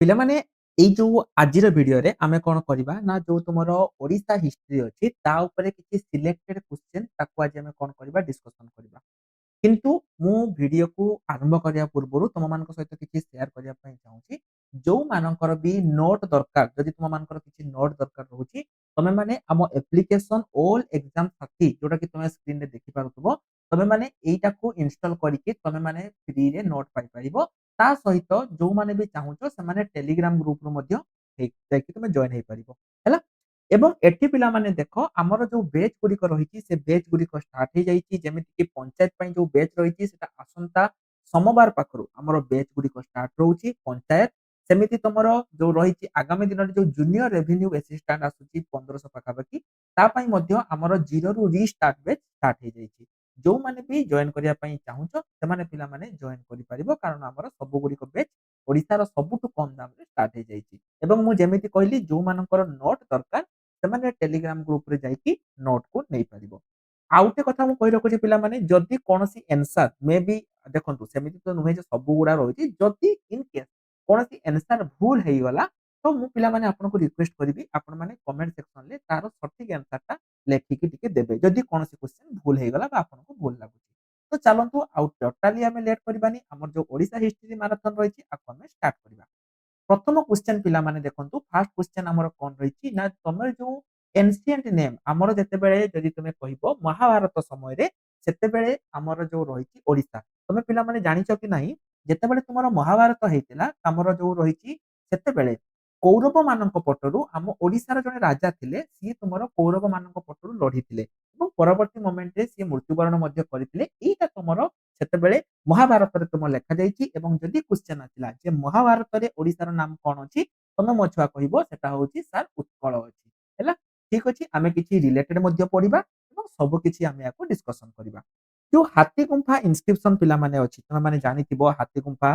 ପିଲାମାନେ ଏଇ ଯୋଉ ଆଜିର ଭିଡିଓରେ ଆମେ କଣ କରିବା ନା ଯୋଉ ତୁମର ଓଡିଶା ହିଷ୍ଟ୍ରି ଅଛି ତା ଉପରେ କିଛି ସିଲେକ୍ଟେଡ କ୍ୱେଶ୍ଚନ ତାକୁ ଆଜି ଆମେ କଣ କରିବା ଡିସ୍କସନ କରିବା। କିନ୍ତୁ ମୁଁ ଭିଡିଓକୁ ଆରମ୍ଭ କରିବା ପୂର୍ବରୁ ତମମାନଙ୍କ ସହିତ କିଛି ସେୟାର କରିବା ପାଇଁ ଚାହୁଁଛି। ଯୋଉମାନଙ୍କର ବି ନୋଟ ଦରକାର ଯଦି ତୁମମାନଙ୍କର କିଛି ନୋଟ ଦରକାର ରହୁଛି ତମେମାନେ ଆମ ଆପ୍ଲିକେସନ ଅଲ୍ ଏକ୍ସାମ ସାଥୀ ଯୋଉଟା କି ତମେ ସ୍କ୍ରିନରେ ଦେଖିପାରୁଥିବ ତମେମାନେ ଏଇଟାକୁ ଇନଷ୍ଟଲ କରିକି ତମେମାନେ ଫ୍ରିରେ ନୋଟ ପାଇପାରିବ। ତା ସହିତ ଯୋଉମାନେ ବି ଚାହୁଁଛ ସେମାନେ ଟେଲିଗ୍ରାମ ଗ୍ରୁପରୁ ମଧ୍ୟ ଯାଇକି ତମେ ଜଏନ ହେଇପାରିବ ହେଲା। ଏବଂ ଏଠି ପିଲାମାନେ ଦେଖ ଆମର ଯୋଉ ବେଚ୍ ଗୁଡିକ ରହିଛି ସେ ବେଚ୍ ଗୁଡିକ ଷ୍ଟାର୍ଟ ହେଇଯାଇଛି। ଯେମିତି କି ପଞ୍ଚାୟତ ପାଇଁ ଯୋଉ ବେଚ୍ ରହିଛି ସେଟା ଆସନ୍ତା ସୋମବାର ପାଖରୁ ଆମର ବେଚ୍ ଗୁଡିକ ଷ୍ଟାର୍ଟ ରହୁଛି ପଞ୍ଚାୟତ। ସେମିତି ତମର ଯୋଉ ରହିଛି ଆଗାମୀ ଦିନରେ ଯୋଉ ଜୁନିୟର ରେଭିନ୍ୟୁ ଆସିଷ୍ଟାଣ୍ଟ ଆସୁଛି 1500 ପାଖାପାଖି ତା ପାଇଁ ମଧ୍ୟ ଆମର ଜିରୋରୁ ରିଷ୍ଟାର୍ଟ ବେଚ୍ ଷ୍ଟାର୍ଟ ହେଇଯାଇଛି। ଯୋଉମାନେ ବି ଜଏନ କରିବା ପାଇଁ ଚାହୁଁଛ ସେମାନେ ପିଲାମାନେ ଜଏନ କରିପାରିବ କାରଣ ଆମର ସବୁ ଗୁଡିକ ବେଚ୍ ଓଡିଶାର ସବୁଠୁ କମ ଦାମରେ ଷ୍ଟାର୍ଟ ହେଇଯାଇଛି। ଏବଂ ମୁଁ ଯେମିତି କହିଲି ଯୋଉମାନଙ୍କର ନୋଟ ଦରକାର ସେମାନେ ଟେଲିଗ୍ରାମ ଗ୍ରୁପରେ ଯାଇକି ନୋଟକୁ ନେଇପାରିବ। ଆଉ ଗୋଟେ କଥା ମୁଁ କହି ରଖୁଛି ପିଲାମାନେ ଯଦି କୌଣସି ଏନ୍ସାର ମେ ବି ଦେଖନ୍ତୁ ସେମିତି ତ ନୁହେଁ ଯେ ସବୁ ଗୁଡା ରହିଛି ଯଦି ଇନ କେସ୍ କୌଣସି ଏନ୍ସାର ଭୁଲ ହେଇଗଲା ତ ମୁଁ ପିଲାମାନେ ଆପଣଙ୍କୁ ରିକ୍ୱେଷ୍ଟ କରିବି ଆପଣମାନେ କମେଣ୍ଟ ସେକ୍ସନରେ ତାର ସଠିକ ଆନ୍ସରଟା ଲେଖିକି ଟିକେ ଦେବେ ଯଦି କୌଣସି କ୍ୱେଶ୍ଚନ ଭୁଲ ହେଇଗଲା ବା ଆପଣଙ୍କୁ ଭୁଲ ଲାଗୁଛି। ତ ଚାଲନ୍ତୁ ଆଉ ଟୋଟାଲି ଆମେ ଲେଟ୍ କରିବାନି ଆମର ଯୋଉ ଓଡିଶା ହିଷ୍ଟ୍ରି ମାରାଥନ ରହିଛି ଆକୁ ଆମେ ଷ୍ଟାର୍ଟ କରିବା। ପ୍ରଥମ କ୍ୱେଶ୍ଚନ ପିଲାମାନେ ଦେଖନ୍ତୁ ଫାର୍ଷ୍ଟ କ୍ୱେଶ୍ଚନ ଆମର କଣ ରହିଛି ନା ତମର ଯୋଉ ଏନସିଏଣ୍ଟ ନେମ୍ ଆମର ଯେତେବେଳେ ଯଦି ତମେ କହିବ ମହାଭାରତ ସମୟରେ ସେତେବେଳେ ଆମର ଯୋଉ ରହିଛି ଓଡିଶା ତମେ ପିଲାମାନେ ଜାଣିଛ କି ନାହିଁ ଯେତେବେଳେ ତୁମର ମହାଭାରତ ହେଇଥିଲା ଆମର ଯୋଉ ରହିଛି ସେତେବେଳେ କୌରବ ମାନଙ୍କ ପଟରୁ ଆମ ଓଡିଶାର ଜଣେ ରାଜା ଥିଲେ ସିଏ ତୁମର କୌରବ ମାନଙ୍କ ପଟରୁ ଲଢିଥିଲେ ଏବଂ ପରବର୍ତ୍ତୀ ମୋମେଣ୍ଟରେ ସିଏ ମୃତ୍ୟୁବରଣ ମଧ୍ୟ କରିଥିଲେ। ଏଇଟା ତୁମର ସେତେବେଳେ ମହାଭାରତରେ ତୁମ ଲେଖାଯାଇଛି ଏବଂ ଯଦି କ୍ୱେଶ୍ଚନ ଆସିଲା ଯେ ମହାଭାରତରେ ଓଡିଶାର ନାମ କଣ ଅଛି ତମେ ମୋ ଛୁଆ କହିବ ସେଟା ହଉଛି ସାର୍ ଉତ୍କଳ ଅଛି ହେଲା। ଠିକ ଅଛି ଆମେ କିଛି ରିଲେଟେଡ ମଧ୍ୟ ପଢିବା ଏବଂ ସବୁ କିଛି ଆମେ ୟାକୁ ଡିସ୍କସନ କରିବା। ଯୋଉ ହାତୀ ଗୁମ୍ଫା ଇନସ୍କ୍ରିପସନ ପିଲାମାନେ ଅଛି ତମେ ମାନେ ଜାଣିଥିବ ହାତୀ ଗୁମ୍ଫା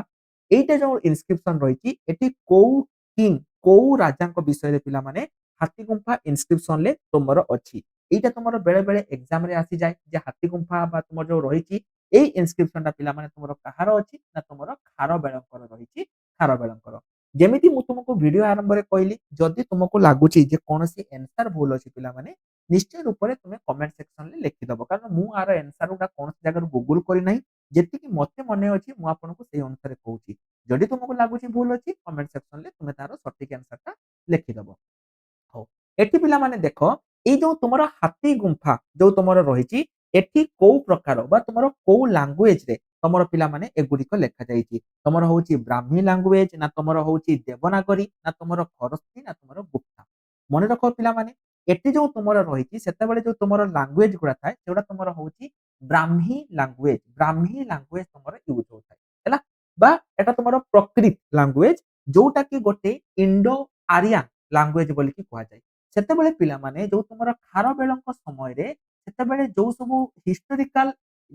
ଏଇଟା ଯୋଉ ଇନସ୍କ୍ରିପସନ ରହିଛି ଏଠି କୋଉ କିଙ୍ଗ କୋଉ ରାଜାଙ୍କ ବିଷୟରେ ପିଲାମାନେ ହାତୀ ଗୁମ୍ଫା ଇନସ୍କ୍ରିପସନ ରେ ତୁମର ଅଛି। ଏଇଟା ତୁମର ବେଳେ ବେଳେ ଏକ୍ସାମ ରେ ଆସିଯାଏ ଯେ ହାତୀ ଗୁମ୍ଫା ବା ତୁମର ଯୋଉ ରହିଛି ଏଇ ଇନସ୍କ୍ରିପସନ ଟା ପିଲାମାନେ ତୁମର କାହାର ଅଛି ନା ତୁମର ଖାରବେଳଙ୍କର ରହିଛି ଖାରବେଳଙ୍କର। ଯେମିତି ମୁଁ ତୁମକୁ ଭିଡିଓ ଆରମ୍ଭରେ କହିଲି ଯଦି ତୁମକୁ ଲାଗୁଛି ଯେ କୌଣସି ଆନ୍ସର ଭୁଲ ଅଛି ପିଲାମାନେ ନିଶ୍ଚୟ ରୂପରେ ତୁମେ କମେଣ୍ଟ ସେକ୍ସନରେ ଲେଖିଦବ କାରଣ ମୁଁ ଆର ଆନ୍ସର ଗୁଡା କୌଣସି ଜାଗାରୁ ଗୁଗଲ କରିନାହିଁ। ଯେତିକି ମତେ ମନେ ଅଛି ମୁଁ ଆପଣଙ୍କୁ ସେଇ ଅନୁସାରେ କହୁଛି। ଯଦି ତୁମକୁ ଲାଗୁଛି ଭୁଲ ଅଛି କମେଣ୍ଟ ସେକ୍ସନରେ ତୁମେ ତାର ସଠିକ ଆନ୍ସରଟା ଲେଖିଦବ। ହଉ ଏଠି ପିଲାମାନେ ଦେଖ ଏଇ ଯୋଉ ତୁମର ହାତୀ ଗୁମ୍ଫା ଯୋଉ ତୁମର ରହିଛି ଏଠି କୋଉ ପ୍ରକାର ବା ତୁମର କୋଉ ଲାଙ୍ଗୁଏଜ ରେ ତମର ପିଲାମାନେ ଏଗୁଡିକ ଲେଖାଯାଇଛି। ତମର ହଉଛି ବ୍ରାହ୍ମୀ ଲାଙ୍ଗୁଏଜ ନା ତମର ହଉଛି ଦେବନାଗରୀ ନା ତମର ଖରସ୍ତି ନା ତମର ଗୁପ୍ତା। ମନେ ରଖ ପିଲାମାନେ ଏଠି ଯୋଉ ତୁମର ରହିଛି ସେତେବେଳେ ଯୋଉ ତୁମର ଲାଙ୍ଗୁଏଜ ଗୁଡା ଥାଏ ସେଗୁଡା ତୁମର ହଉଛି ବ୍ରାହ୍ମୀ ଲାଙ୍ଗୁଏଜ ତମର ୟୁଜ ହଉଥାଏ ହେଲା। ବା ଏଟା ତୁମର ପ୍ରକୃତ ଲାଙ୍ଗୁଏଜ ଯୋଉଟା କି ଗୋଟେ ଇଣ୍ଡୋ ଆରିଆନ ଲାଙ୍ଗୁଏଜ ବୋଲିକି କୁହାଯାଏ। ସେତେବେଳେ ପିଲାମାନେ ଯୋଉ ତୁମର ଖାରବେଳଙ୍କ ସମୟରେ ସେତେବେଳେ ଯୋଉ ସବୁ ହିଷ୍ଟୋରିକାଲ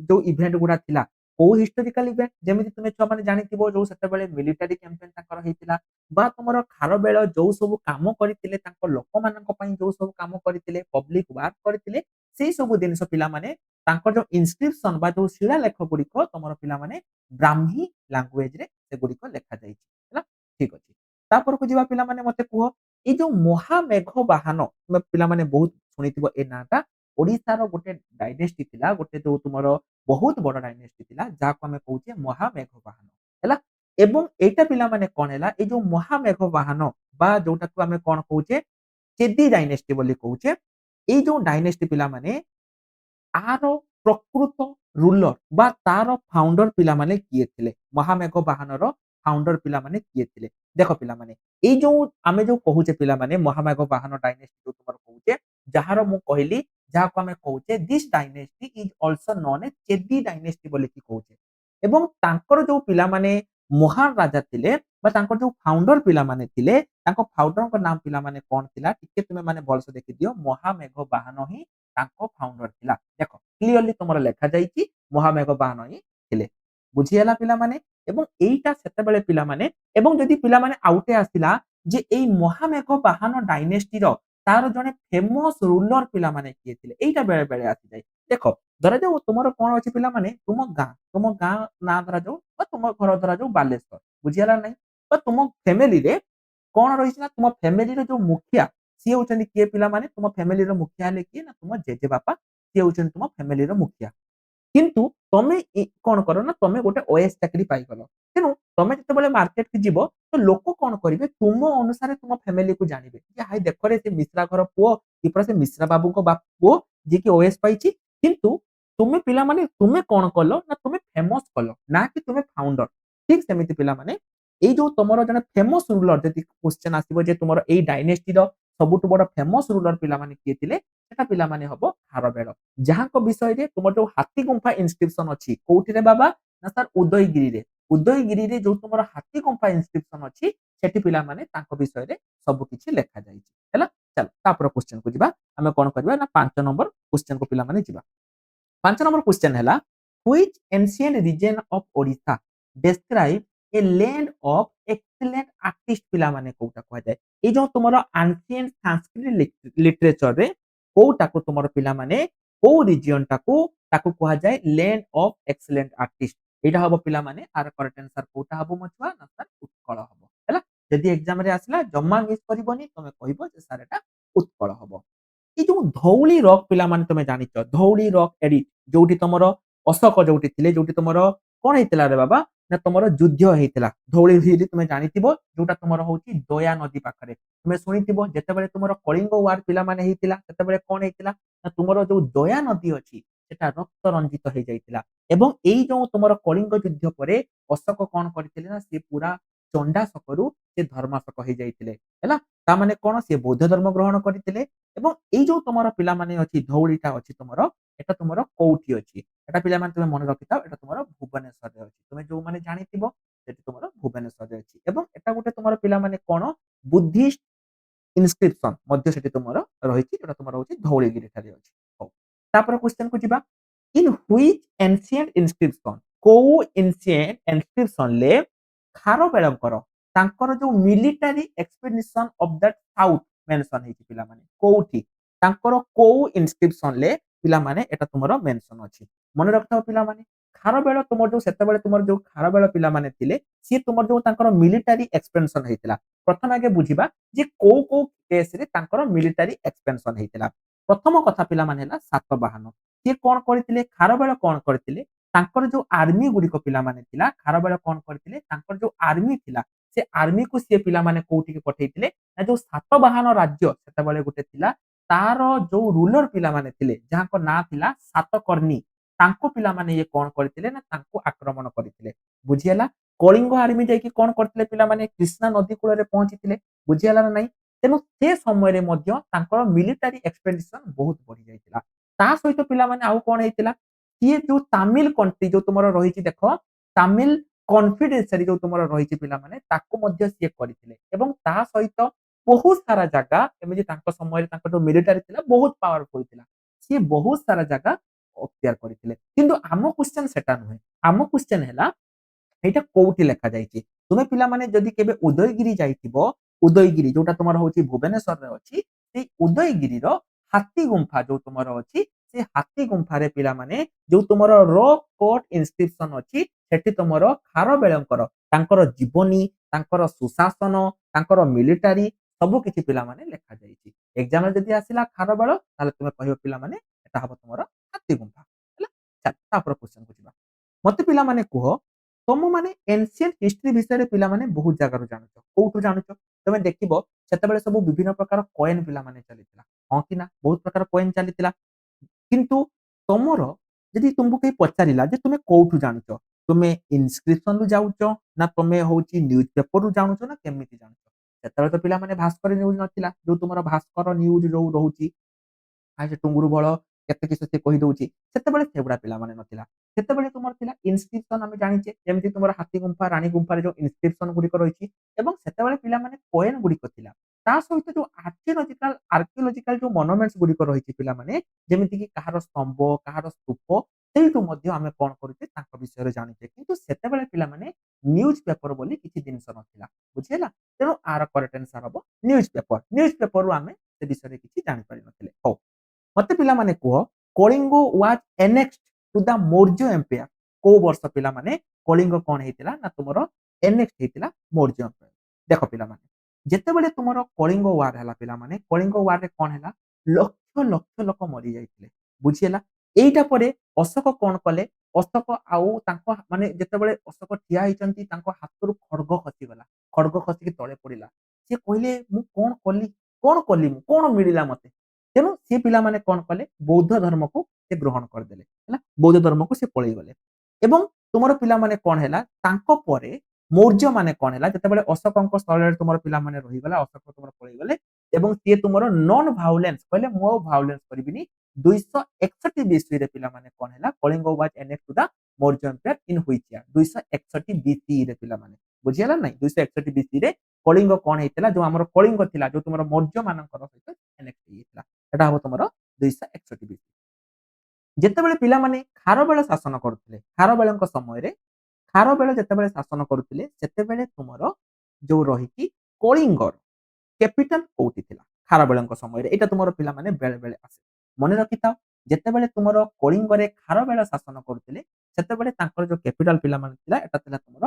ଯୋଉ ଇଭେଣ୍ଟ ଗୁଡା ଥିଲା କୋଉ ହିଷ୍ଟୋରିକାଲ ଇଭେଣ୍ଟ ଯେମିତି ତୁମେ ଛୁଆମାନେ ଜାଣିଥିବ ଯୋଉ ସେତେବେଳେ ମିଲିଟାରୀ କ୍ୟାମ୍ପେନ ତାଙ୍କର ହେଇଥିଲା ବା ତୁମର ଖାରବେଳ ଯୋଉ ସବୁ କାମ କରିଥିଲେ ତାଙ୍କ ଲୋକମାନଙ୍କ ପାଇଁ ଯୋଉ ସବୁ କାମ କରିଥିଲେ ପବ୍ଲିକ ୱାର୍କ କରିଥିଲେ ସେଇ ସବୁ ଜିନିଷ ପିଲାମାନେ ତାଙ୍କର ଯୋଉ ଇନସ୍କ୍ରିପସନ ବା ଯୋଉ ଶିଳାଲେଖ ଗୁଡିକ ତମର ପିଲାମାନେ ବ୍ରାହ୍ମୀ ଲାଙ୍ଗୁଏଜରେ ସେଗୁଡିକ ଲେଖାଯାଇଛି ହେଲା। ଠିକ ଅଛି ତାପରକୁ ଯିବା ପିଲାମାନେ ମତେ କୁହ ଏଇ ଯୋଉ ମହାମେଘ ବାହାନ ତୁମେ ପିଲାମାନେ ବହୁତ ଶୁଣିଥିବ ଏ ନାଁଟା ଓଡିଶାର ଗୋଟେ ଡାଇନେଷ୍ଟି ଥିଲା ଗୋଟେ ଯୋଉ ତୁମର ବହୁତ ବଡ ଡାଇନେଷ୍ଟି ଥିଲା ଯାହାକୁ ଆମେ କହୁଛେ ମହାମେଘ ବାହାନ ହେଲା। ଏବଂ ଏଇଟା ପିଲାମାନେ କଣ ହେଲା ଏଇ ଯୋଉ ମହାମେଘ ବାହାନ ବା ଯୋଉଟାକୁ ଆମେ କଣ କହୁଛେ ଚେଦି ଡାଇନେଷ୍ଟି ବୋଲି କହୁଛେ ଏଇ ଯୋଉ ଡାଇନେଷ୍ଟି ପିଲାମାନେ ଆର ପ୍ରକୃତ ରୁଲର ବା ତାର ଫାଉଣ୍ଡର ପିଲାମାନେ କିଏ ଥିଲେ ମହାମେଘ ବାହାନର ଫାଉଣ୍ଡର ପିଲାମାନେ କିଏ ଥିଲେ। ଦେଖ ପିଲାମାନେ ଏଇ ଯୋଉ ଆମେ ଯୋଉ କହୁଛେ ପିଲାମାନେ ମହାମେଘ ବାହାନ ଡାଇନେଷ୍ଟି ଯୋଉ ତୁମର କହୁଛେ ଯାହାର ମୁଁ କହିଲି ଯାହାକୁ ଆମେ କହୁଛେ this dynasty is also known A Chedi dynasty ବୋଲିକି କହୁଛେ। ଏବଂ ତାଙ୍କର ଯୋଉ ପିଲାମାନେ ମହାନ ରାଜା ଥିଲେ ବା ତାଙ୍କର ଯୋଉ ଫାଉଣ୍ଡର ପିଲାମାନେ ଥିଲେ ତାଙ୍କ ଫାଉଣ୍ଡରଙ୍କ ନାମ ପିଲାମାନେ କଣ ଥିଲା ଟିକେ ତୁମେ ମାନେ ଭଲସେ ଦେଖିଦିଅ ମହାମେଘ ବାହାନ ହିଁ ତାଙ୍କ ଫାଉଣ୍ଡର ଥିଲା। ଦେଖ କ୍ଲିଅରଲି ତମର ଲେଖାଯାଇଛି ମହାମେଘ ବାହାନ ହିଁ ଥିଲେ। ବୁଝିହେଲା ପିଲାମାନେ ଏବଂ ଏଇଟା ସେତେବେଳେ ପିଲାମାନେ ଏବଂ ଯଦି ପିଲାମାନେ ଆଉଟେ ଆସିଲା ଯେ ଏଇ ମହାମେଘ ବାହାନ ଡାଇନେଷ୍ଟିର ତାର ଜଣେ ଫେମସ ରୁଲର ପିଲାମାନେ କିଏ ଥିଲେ ଏଇଟା ବେଳେ ବେଳେ ଆସିଯାଏ। ଦେଖ ଧରାଯାଉ ତୁମର କଣ ଅଛି ପିଲାମାନେ ତୁମ ଗାଁ ନାଁ ଧରାଯାଉ ବା ତୁମ ଘର ଧରାଯାଉ ବାଲେଶ୍ୱର ବୁଝିହେଲା ନାହିଁ। ତ ବା ତୁମ ଫ୍ୟାମିଲିରେ କଣ ରହିଛି ନା ତୁମ ଫ୍ୟାମିଲିର ଯୋଉ ମୁଖିଆ ସିଏ ହଉଛନ୍ତି କିଏ ପିଲାମାନେ ତୁମ ଫ୍ୟାମିଲିର ମୁଖିଆ ହେଲେ କିଏ ନା ତୁମ ଜେଜେବାପା ସିଏ ହଉଛନ୍ତି ତୁମ ଫ୍ୟାମିଲିର ମୁଖିଆ। କିନ୍ତୁ ତମେ କଣ କର ନା ତମେ ଗୋଟେ ଓଏଏସ୍ ଚାକିରି ପାଇଗଲ। ତେଣୁ ତମେ ଯେତେବେଳେ ମାର୍କେଟକୁ ଯିବ ତ ଲୋକ କଣ କରିବେ ତୁମ ଅନୁସାରେ ତୁମ ଫ୍ୟାମିଲିକୁ ଜାଣିବେ ଯେ ହାଇ ଦେଖରେ ସେ ମିଶ୍ରା ଘର ପୁଅ କି ପରା ସେ ମିଶ୍ରା ବାବୁଙ୍କ ପୁଅ ଯିଏକି ଓଏଏସ୍ ପାଇଛି। କିନ୍ତୁ ତୁମେ ପିଲାମାନେ ତୁମେ କଣ କଲ ନା ତୁମେ ଫେମସ କଲ ନା କି ତୁମେ ଫାଉଣ୍ଡର। ଠିକ ସେମିତି ପିଲାମାନେ ଏଇ ଯୋଉ ତମର ଜଣେ ଫେମସ ରୁଲର ଯଦି କ୍ୱେଶ୍ଚନ ଆସିବ ଯେ ତୁମର ଏଇ ଡାଇନେଷ୍ଟିର ସବୁଠୁ ବଡ ଫେମସ ରୁଲର ପିଲାମାନେ କିଏ ଥିଲେ ସେଟା ପିଲାମାନେ ହବ ଖାରବେଳ। ଯାହାଙ୍କ ବିଷୟରେ ତୁମର ଯୋଉ ହାତୀ ଗୁମ୍ଫା ଇନସ୍କ୍ରିପସନ ଅଛି କୋଉଠିରେ ବାବା ନା ସାର୍ ଉଦୟଗିରିରେ। ଉଦୟଗିରିରେ ଯୋଉ ତୁମର ହାତୀ ଗୁମ୍ଫା ଇନସ୍କ୍ରିପସନ ଅଛି ସେଠି ପିଲାମାନେ ତାଙ୍କ ବିଷୟରେ ସବୁ କିଛି ଲେଖା ଯାଇଛି ହେଲା। ଚାଲ ତାପରେ କ୍ୱେଶ୍ଚନ କୁ ଯିବା। ଆମେ କଣ କରିବା ନା 5 ନମ୍ବର କ୍ୱେଶ୍ଚନ କୁ ପିଲାମାନେ ଯିବା। 5 ନମ୍ବର କ୍ୱେଶ୍ଚନ ହେଲା which ancient region of Odisha describe a land of excellent artist ପିଲାମାନେ କୋଉଟା କୁହାଯାଏ। ଏଇ ଯୋଉ ତୁମର ancient Sanskrit literature ରେ କୋଉଟାକୁ ତୁମର ପିଲାମାନେ କୋଉ ରିଜିଅନ ଟାକୁ ତାକୁ କୁହାଯାଏ ଲ୍ୟାଣ୍ଡ ଅଫ ଏକ୍ସେଲେଣ୍ଟ ଆର୍ଟିଷ୍ଟ। ଏଇଟା ହବ ପିଲାମାନେ ଆର କରେକ୍ଟ ଆନ୍ସର କୋଉଟା ହବ ମୋ ଛୁଆ ନା ସାର୍ ଉତ୍କଳ ହବ ହେଲା। ଯଦି ଏକ୍ସାମ ରେ ଆସିଲା ଜମା ମିସ୍ କରିବନି ତମେ କହିବ ଯେ ସାର୍ ଏଟା ଉତ୍କଳ ହବ। ଏଇ ଯୋଉ ଧଉଳି ରକ୍ ପିଲାମାନେ ତମେ ଜାଣିଛ ଧଉଳି ରକ୍ ଏଡିଟ୍ ଯୋଉଠି ତମର ଅଶୋକ ଯୋଉଠି ଥିଲେ ଯୋଉଠି ତମର କଣ ହେଇଥିଲା ରେ ବାବା ନା ତମର ଯୁଦ୍ଧ ହେଇଥିଲା ଧଉଳି ହିଲ୍ ତମେ ଜାଣିଥିବ ଯୋଉଟା ତମର ହଉଛି ଦୟା ନଦୀ ପାଖରେ। ତୁମେ ଶୁଣିଥିବ ଯେତେବେଳେ ତୁମର କଳିଙ୍ଗ ୱାର ପିଲାମାନେ ହେଇଥିଲା ସେତେବେଳେ କଣ ହେଇଥିଲା ନା ତୁମର ଯୋଉ ଦୟା ନଦୀ ଅଛି ସେଟା ରକ୍ତ ରଞ୍ଜିତ ହେଇଯାଇଥିଲା। ଏବଂ ଏଇ ଯୋଉ ତୁମର କଳିଙ୍ଗ ଯୁଦ୍ଧ ପରେ ଅଶୋକ କଣ କରିଥିଲେ ନା ସେ ପୁରା ଚଣ୍ଡାଶୋକରୁ ସେ ଧର୍ମାଶୋକ ହେଇଯାଇଥିଲେ ହେଲା। ତାମାନେ କଣ ସେ ବୌଦ୍ଧ ଧର୍ମ ଗ୍ରହଣ କରିଥିଲେ। ଏବଂ ଏଇ ଯୋଉ ତମର ପିଲାମାନେ ଅଛି ଧଉଳିଟା ଅଛି ତମର ଏଟା ତୁମର କୋଉଠି ଅଛି ଏଟା ପିଲାମାନେ ତୁମେ ମନେ ରଖିଥାଅ ଏଟା ତୁମର ଭୁବନେଶ୍ୱରରେ ଅଛି। ତୁମେ ଯୋଉମାନେ ଜାଣିଥିବ ସେଠି ତୁମର ଭୁବନେଶ୍ୱରରେ ଅଛି। ଏବଂ ଏଟା ଗୋଟେ ତୁମର ପିଲାମାନେ କଣ ବୁଦ୍ଧିଷ୍ଟ ଇନସ୍କ୍ରିପସନ ମଧ୍ୟ ସେଠି ତୁମର ରହିଛି ଯୋଉଟା ତୁମର ହଉଛି ଧଉଳିଗିରି ଠାରେ ଅଛି। ହଉ ତାପରେ କ୍ୱେଶ୍ଚନ କୁ ଯିବା ଇନ ହୁଇଚ ଏନସିଏଣ୍ଟ ଇନସ୍କ୍ରିପସନ କୋଉ ଏନସିଏଣ୍ଟ ଇନସ୍କ୍ରିପସନ ଲେ ଖାରବେଳଙ୍କର ତାଙ୍କର ଯୋଉ military expedition of that south mention ହେଇଛି ପିଲାମାନେ କୋଉଠି ତାଙ୍କର କୋଉ ଇନସ୍କ୍ରିପସନ ଲେ ପିଲାମାନେ ଏଟା ତୁମର ମେନସନ ଅଛି। ମନେ ରଖିଥାଅ ପିଲାମାନେ ଖାରବେଳ ତୁମର ଯୋଉ ସେତେବେଳେ ତୁମର ଯୋଉ ଖାରବେଳ ପିଲାମାନେ ଥିଲେ ସିଏ ତୁମର ଯୋଉ ତାଙ୍କର ମିଲିଟାରୀ ଏକ୍ସପେନସନ ହେଇଥିଲା। ପ୍ରଥମେ ଆଗେ ବୁଝିବା ଯେ କୋଉ କୋଉ କେସରେ ତାଙ୍କର ମିଲିଟାରୀ ଏକ୍ସପେନସନ ହେଇଥିଲା। ପ୍ରଥମ କଥା ପିଲାମାନେ ହେଲା ସାତବାହନ। ସିଏ କଣ କରିଥିଲେ ଖାରବେଳ କଣ କରିଥିଲେ ତାଙ୍କର ଯୋଉ ଆର୍ମି ଗୁଡିକ ପିଲାମାନେ ଥିଲା ଖାରବେଳ କଣ କରିଥିଲେ ତାଙ୍କର ଯୋଉ ଆର୍ମି ଥିଲା ସେ ଆର୍ମିକୁ ସିଏ ପିଲାମାନେ କୋଉଠିକି ପଠେଇଥିଲେ ନା ଯୋଉ ସାତବାହନ ରାଜ୍ୟ ସେତେବେଳେ ଗୋଟେ ଥିଲା ତାର ଯୋଉ ରୁଲର ପିଲାମାନେ ଥିଲେ ଯାହାଙ୍କ ନାଁ ଥିଲା ସାତକର୍ଣ୍ଣୀ ତାଙ୍କୁ ପିଲାମାନେ ଇଏ କଣ କରିଥିଲେ ନା ତାଙ୍କୁ ଆକ୍ରମଣ କରିଥିଲେ। ବୁଝିହେଲା। କଳିଙ୍ଗ ଆର୍ମି ଯାଇକି କଣ କରିଥିଲେ ପିଲାମାନେ କୃଷ୍ଣା ନଦୀ କୂଳରେ ପହଞ୍ଚିଥିଲେ। ବୁଝିହେଲା ନା ନାଇଁ। ତେଣୁ ସେ ସମୟରେ ମଧ୍ୟ ତାଙ୍କର ମିଲିଟାରୀ ଏକ୍ସପେଡିସନ ବହୁତ ବଢି ଯାଇଥିଲା। ତା ସହିତ ପିଲାମାନେ ଆଉ କଣ ହେଇଥିଲା ସିଏ ଯୋଉ ତାମିଲ କଣ୍ଟ୍ରି ଯୋଉ ତୁମର ରହିଛି ଦେଖ ତାମିଲ କନଫିଡେନ୍ସିଆରୀ ଯୋଉ ତୁମର ରହିଛି ପିଲାମାନେ ତାକୁ ମଧ୍ୟ ସିଏ କରିଥିଲେ। ଏବଂ ତା ସହିତ ବହୁତ ସାରା ଜାଗା ଏମିତି ତାଙ୍କ ସମୟରେ ତାଙ୍କର ଯୋଉ ମିଲିଟାରୀ ଥିଲା ବହୁତ ପାୱାରଫୁଲ ଥିଲା ସିଏ ବହୁତ ସାରା ଜାଗା ଅକ୍ତିଆର କରିଥିଲେ। କିନ୍ତୁ ଆମ କ୍ୱେଶ୍ଚନ ସେଟା ନୁହେଁ। ଆମ କ୍ୱେଶ୍ଚନ ହେଲା ଏଇଟା କୋଉଠି ଲେଖା ଯାଇଛି। ତୁମେ ପିଲାମାନେ ଯଦି କେବେ ଉଦୟଗିରି ଯାଇଥିବ ଉଦୟଗିରି ଯୋଉଟା ତୁମର ହଉଛି ଭୁବନେଶ୍ୱରରେ ଅଛି ସେଇ ଉଦୟଗିରିର ହାତୀ ଗୁମ୍ଫା ଯୋଉ ତୁମର ଅଛି ସେ ହାତୀ ଗୁମ୍ଫାରେ ପିଲାମାନେ ଯୋଉ ତୁମର ରକ୍ କଟ ଇନସ୍କ୍ରିପସନ ଅଛି ସେଠି ତୁମର ଖାରବେଳଙ୍କର ତାଙ୍କର ଜୀବନୀ ତାଙ୍କର ସୁଶାସନ ତାଙ୍କର ମିଲିଟାରୀ ସବୁ କିଛି ପିଲାମାନେ ଲେଖା ଯାଇଛି। ଏକ୍ସାମ ଯଦି ଆସିଲା ଖାରବେଳ ତାହେଲେ ତୁମେ କହିବ ପିଲାମାନେ ଏଟା ହବ ତୁମର ହାତୀ ଗୁମ୍ଫା ହେଲା। ଚାଲ ତାପରେ କ୍ୱେଶ୍ଚନ କୁ ଯିବା। ମତେ ପିଲାମାନେ କୁହ ତମ ମାନେ ଏନସିଏଣ୍ଟ ହିଷ୍ଟ୍ରି ବିଷୟରେ ପିଲାମାନେ ବହୁତ ଜାଗାରୁ ଜାଣୁଛ କୋଉଠୁ ଜାଣୁଛ ତମେ ଦେଖିବ ସେତେବେଳେ ସବୁ ବିଭିନ୍ନ ପ୍ରକାର କଏନ ପିଲାମାନେ ଚାଲିଥିଲା ହଁ କି ନା ବହୁତ ପ୍ରକାର କଏନ ଚାଲିଥିଲା। କିନ୍ତୁ ତମର ଯଦି ତୁମକୁ କେହି ପଚାରିଲା ଯେ ତୁମେ କୋଉଠୁ ଜାଣୁଛ ତୁମେ ଇନସ୍କ୍ରିପସନ ରୁ ଯାଉଛ ନା ତମେ ହଉଛି ନ୍ୟୁଜ ପେପରରୁ ଜାଣୁଛ ନା କେମିତି ଜାଣୁଛ। ସେତେବେଳେ ତ ପିଲାମାନେ ଭାସ୍କର ନ୍ୟୁଜ ନଥିଲା ଯୋଉ ତୁମର ଭାସ୍କର ନ୍ୟୁଜ ଯୋଉ ରହୁଛି ସେ ଟୁଙ୍ଗୁରୁ ବଳ କେତେ କିଛି ସେ କହିଦଉଛି ସେତେବେଳେ ସେଗୁଡା ପିଲାମାନେ ନଥିଲା। ସେତେବେଳେ ତୁମର ଥିଲା ଇନସ୍କ୍ରିପସନ ଆମେ ଜାଣିଛେ ଯେମିତି ତୁମର ହାତୀ ଗୁମ୍ଫା ରାଣୀ ଗୁମ୍ଫାରେ ଯୋଉ ଇନସ୍କ୍ରିପସନ ଗୁଡିକ ରହିଛି ଏବଂ ସେତେବେଳେ ପିଲାମାନେ କଏନ ଗୁଡିକ ଥିଲା। ତା ସହିତ ଯୋଉ ଆର୍କିଓଲୋଜିକାଲ ଯୋଉ ମନୁମେଣ୍ଟସ ଗୁଡିକ ରହିଛି ପିଲାମାନେ ଯେମିତିକି କାହାର ସ୍ତମ୍ଭ କାହାର ସ୍ତୂପ ସେଇଠୁ ମଧ୍ୟ ଆମେ କଣ କରୁଛେ ତାଙ୍କ ବିଷୟରେ ଜାଣିଛେ। କିନ୍ତୁ ସେତେବେଳେ ପିଲାମାନେ ନ୍ୟୁଜ ପେପର ବୋଲି କିଛି ଜିନିଷ ନଥିଲା। ବୁଝିହେଲା। ତେଣୁ ଆର କରେକ୍ଟ ଆନ୍ସର ହବ ନ୍ୟୁଜ ପେପର। ନ୍ୟୁଜ ପେପରରୁ ଆମେ ସେ ବିଷୟରେ କିଛି ଜାଣିପାରିନଥିଲେ। ହଉ ମତେ ପିଲାମାନେ କୁହ Kalinga was annexed to the Maurya empire କୋଉ ବର୍ଷ ପିଲାମାନେ କଳିଙ୍ଗ କଣ ହେଇଥିଲା ନା ତୁମର ଏନେକ୍ସଡ ହେଇଥିଲା ମୌର୍ଯ୍ୟ ଏମ୍ପାୟାର। ଦେଖ ପିଲାମାନେ, ଯେତେବେଳେ ତୁମର କଳିଙ୍ଗ ୱାର ହେଲା ପିଲାମାନେ, କଳିଙ୍ଗ ୱାରରେ କଣ ହେଲା, ଲକ୍ଷ ଲକ୍ଷ ଲୋକ ମରିଯାଇଥିଲେ। ବୁଝିହେଲା? ଏଇଟା ପରେ ଅଶୋକ କଣ କଲେ, ଅଶୋକ ଆଉ ତାଙ୍କ ମାନେ ଯେତେବେଳେ ଅଶୋକ ଠିଆ ହେଇଛନ୍ତି ତାଙ୍କ ହାତରୁ ଖଡ୍ଗ ଖସିଗଲା। ଖଡ୍ଗ ଖସିକି ତଳେ ପଡିଲା। ସିଏ କହିଲେ ମୁଁ କଣ କଲି? କଣ କଲି ମୁଁ? କଣ ମିଳିଲା ମତେ? ତେଣୁ ସେ ପିଲାମାନେ କଣ କଲେ, ବୌଦ୍ଧ ଧର୍ମକୁ ସେ ଗ୍ରହଣ କରିଦେଲେ। ହେଲା? ବୌଦ୍ଧ ଧର୍ମକୁ ସେ ପଳେଇଗଲେ। ଏବଂ ତୁମର ପିଲାମାନେ କଣ ହେଲା, ତାଙ୍କ ପରେ ମୌର୍ଯ୍ୟ ମାନେ କଣ ହେଲା, ଯେତେବେଳେ ଅଶୋକଙ୍କ ସ୍ଥଳରେ ତୁମର ପିଲାମାନେ ରହିଗଲା, ଅଶୋକ ତୁମର ପଳେଇଗଲେ ଏବଂ ସିଏ ତୁମର ନନ୍ ଭାଉଲେନ୍ସ କହିଲେ ମୁଁ ଆଉ ଭାଉଲେନ୍ସ କରିବିନି। 261 ବିସିରେ ପିଲାମାନେ କଣ ହେଲା, Kalinga was annexed to the Maurya empire in which year? 261 ବିସିରେ ପିଲାମାନେ। ବୁଝିହେଲା ନାଇଁ? 261 ବିସିରେ କଳିଙ୍ଗ କଣ ହେଇଥିଲା, ଯୋଉ ଆମର କଳିଙ୍ଗ ଥିଲା, ଯୋଉ ତୁମର ମୌର୍ଯ୍ୟ ମାନଙ୍କର ସହିତ annexed ହେଇଯାଇଥିଲା। ଏଟା ହବ ତୁମର 261 ବିସି। ଯେତେବେଳେ ପିଲାମାନେ ଖାରବେଳ ଶାସନ କରୁଥିଲେ, ଖାରବେଳଙ୍କ ସମୟରେ, ଖାରବେଳ ଯେତେବେଳେ ଶାସନ କରୁଥିଲେ, ସେତେବେଳେ ତୁମର ଯୋଉ ରହିଛି କଳିଙ୍ଗର କ୍ୟାପିଟାଲ କୋଉଠି ଥିଲା ଖାରବେଳଙ୍କ ସମୟରେ? ଏଇଟା ତୁମର ପିଲାମାନେ ବେଳେ ବେଳେ ଆସେ। ମନେ ରଖିଥାଅ, ଯେତେବେଳେ ତୁମର କଳିଙ୍ଗରେ ଖାରବେଳ ଶାସନ କରୁଥିଲେ, ସେତେବେଳେ ତାଙ୍କର ଯୋଉ କ୍ୟାପିଟାଲ ପିଲାମାନେ ଥିଲା, ଏଟା ଥିଲା ତୁମର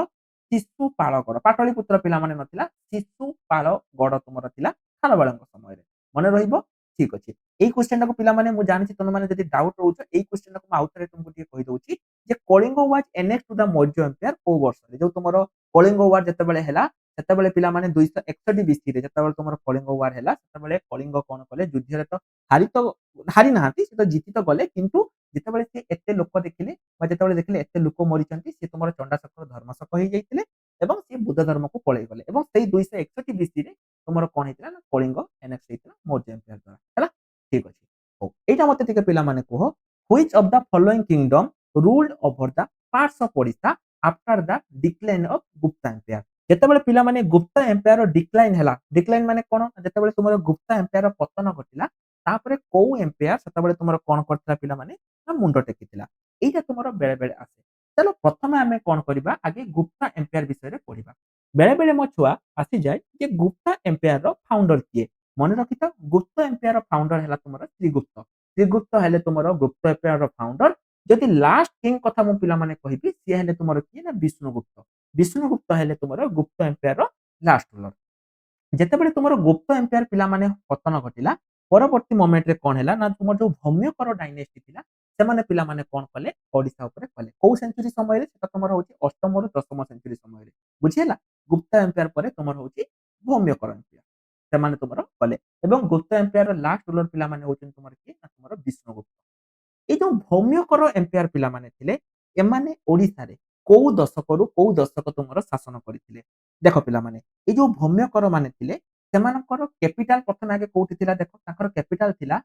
ଶିଶୁପାଳଗଡ। ପାଟଳିପୁତ୍ର ପିଲାମାନେ ନଥିଲା, ଶିଶୁପାଳଗଡ ତୁମର ଥିଲା ଖାରବେଳଙ୍କ ସମୟରେ। ମନେ ରହିବ? ଠିକ ଅଛି। ଏଇ କ୍ୱେଶ୍ଚନ ଟାକୁ ପିଲାମାନେ ମୁଁ ଜାଣିଛି ତମେମାନେ ଯଦି ଡାଉଟ ରହୁଛ, ଏଇ କ୍ୱେଶ୍ଚନ ଟାକୁ ମୁଁ ଆଉଥରେ ତୁମକୁ ଟିକେ କହିଦଉଛି ଯେ Kalinga was annexed to the Maurya empire କୋଉ ବର୍ଷରେ? ଯୋଉ ତୁମର କଳିଙ୍ଗ ୱାର ଯେତେବେଳେ ହେଲା, ସେତେବେଳେ ପିଲାମାନେ 261 ବିସିରେ ଯେତେବେଳେ ତୁମର କଳିଙ୍ଗ ୱାର ହେଲା, ସେତେବେଳେ କଳିଙ୍ଗ କଣ କଲେ, ଯୁଦ୍ଧରେ ତ ହାରି ତ ହାରି ନାହାନ୍ତି, ସେ ତ ଜିତି ତ ଗଲେ, କିନ୍ତୁ ଯେତେବେଳେ ସେ ଏତେ ଲୋକ ଦେଖିଲେ ବା ଯେତେବେଳେ ଦେଖିଲେ ଏତେ ଲୋକ ମରିଛନ୍ତି, ସେ ତୁମର ଚଣ୍ଡାଶୋକର ଧର୍ମଶୋକ ହେଇଯାଇଥିଲେ ଏବଂ ସେ ବୁଦ୍ଧ ଧର୍ମକୁ ପଳେଇ ଗଲେ ଏବଂ ସେଇ 261 ବିସିରେ ତୁମର କଣ ହେଇଥିଲା ନା, କଳିଙ୍ଗ annexed ହେଇଥିଲା ମୌର୍ଯ୍ୟ ଏମ୍ପାୟାର ଦ୍ୱାରା। ହେଲା? ଠିକ ଅଛି। ହଉ, ଏଇଟା ମତେ ଟିକେ ପିଲାମାନେ କୁହ, which of the following kingdom ruled over the parts of Odisha after the decline of Gupta Empire? ଯେତେବେଳେ ପିଲାମାନେ ଗୁପ୍ତା ଏମ୍ପାୟାର ଡିକ୍ଲାଇନ ହେଲା, ଡିକ୍ଲାଇନ ମାନେ କଣ, ଯେତେବେଳେ ତୁମର ଗୁପ୍ତା ଏମ୍ପାୟାର ପତନ ଘଟିଲା, ତାପରେ କୋଉ ଏମ୍ପାୟାର ସେତେବେଳେ ତୁମର କଣ କରିଥିଲା ପିଲାମାନେ, ନା ମୁଣ୍ଡ ଟେକିଥିଲା। ଏଇଟା ତୁମର ବେଳେ ବେଳେ ଆସେ। ଚାଲ ପ୍ରଥମେ ଆମେ କଣ କରିବା, ଆଗେ ଗୁପ୍ତା ଏମ୍ପାୟାର ବିଷୟରେ ପଢିବା। ବେଳେ ବେଳେ ମୋ ଛୁଆ ଆସିଯାଏ ଯେ ଗୁପ୍ତା ଏମ୍ପାୟାର ଫାଉଣ୍ଡର କିଏ? ମନେ ରଖିଥାଅ, ଗୁପ୍ତ ଏମ୍ପାୟାର ଫାଉଣ୍ଡର ହେଲା ତୁମର ଶ୍ରୀଗୁପ୍ତ। ଶ୍ରୀଗୁପ୍ତ ହେଲେ ତୁମର ଗୁପ୍ତ ଏମ୍ପାୟାର ଫାଉଣ୍ଡର। ଯଦି ଲାଷ୍ଟ କିଙ୍ଗ କଥା ମୁଁ ପିଲାମାନେ କହିବି, ସିଏ ହେଲେ ତୁମର କିଏ ନା, ବିଷ୍ଣୁଗୁପ୍ତ। ବିଷ୍ଣୁଗୁପ୍ତ ହେଲେ ତୁମର ଗୁପ୍ତ ଏମ୍ପାୟାର ଲାଷ୍ଟ ରୁଲର। ଯେତେବେଳେ ତୁମର ଗୁପ୍ତ ଏମ୍ପାୟାର ପିଲାମାନେ ପତନ ଘଟିଲା, ପରବର୍ତ୍ତୀ ମୋମେଣ୍ଟରେ କଣ ହେଲା ନା, ତୁମର ଯୋଉ ଭୌମ୍ୟକର ଡାଇନେଷ୍ଟି ଥିଲା, ସେମାନେ ପିଲାମାନେ କଣ କଲେ, ଓଡିଶା ଉପରେ କଲେ। କୋଉ ସେଞ୍ଚୁରୀ ସମୟରେ? ସେଟା ତୁମର ହଉଛି ଅଷ୍ଟମରୁ ଦଶମ ସେଞ୍ଚୁରୀ ସମୟରେ। ବୁଝିହେଲା? ଗୁପ୍ତା ଏମ୍ପାୟାର ପରେ ତୁମର ହଉଛି ଭୌମ୍ୟକର ଏମ୍ପାୟାର, ସେମାନେ ତୁମର କଲେ। ଏବଂ ଗୁପ୍ତ ଏମ୍ପାୟାର ଲାଷ୍ଟ ରୁଲର ପିଲାମାନେ ହଉଛନ୍ତି ତୁମର କିଏ ନା, ତୁମର ବିଷ୍ଣୁଗୁପ୍ତ। ଏଇ ଯୋଉ ଭୌମ୍ୟକର ଏମ୍ପାୟାର ପିଲାମାନେ ଥିଲେ, ଏମାନେ ଓଡିଶାରେ କୋଉ ଦଶକରୁ କୋଉ ଦଶକ ତୁମର ଶାସନ କରିଥିଲେ? ଦେଖ ପିଲାମାନେ, ଏଇ ଯୋଉ ଭୌମ୍ୟକର ମାନେ ଥିଲେ, ସେମାନଙ୍କର କ୍ୟାପିଟାଲ ପ୍ରଥମେ ଆଗେ କୋଉଠି ଥିଲା? ଦେଖ, ତାଙ୍କର କ୍ୟାପିଟାଲ ଥିଲା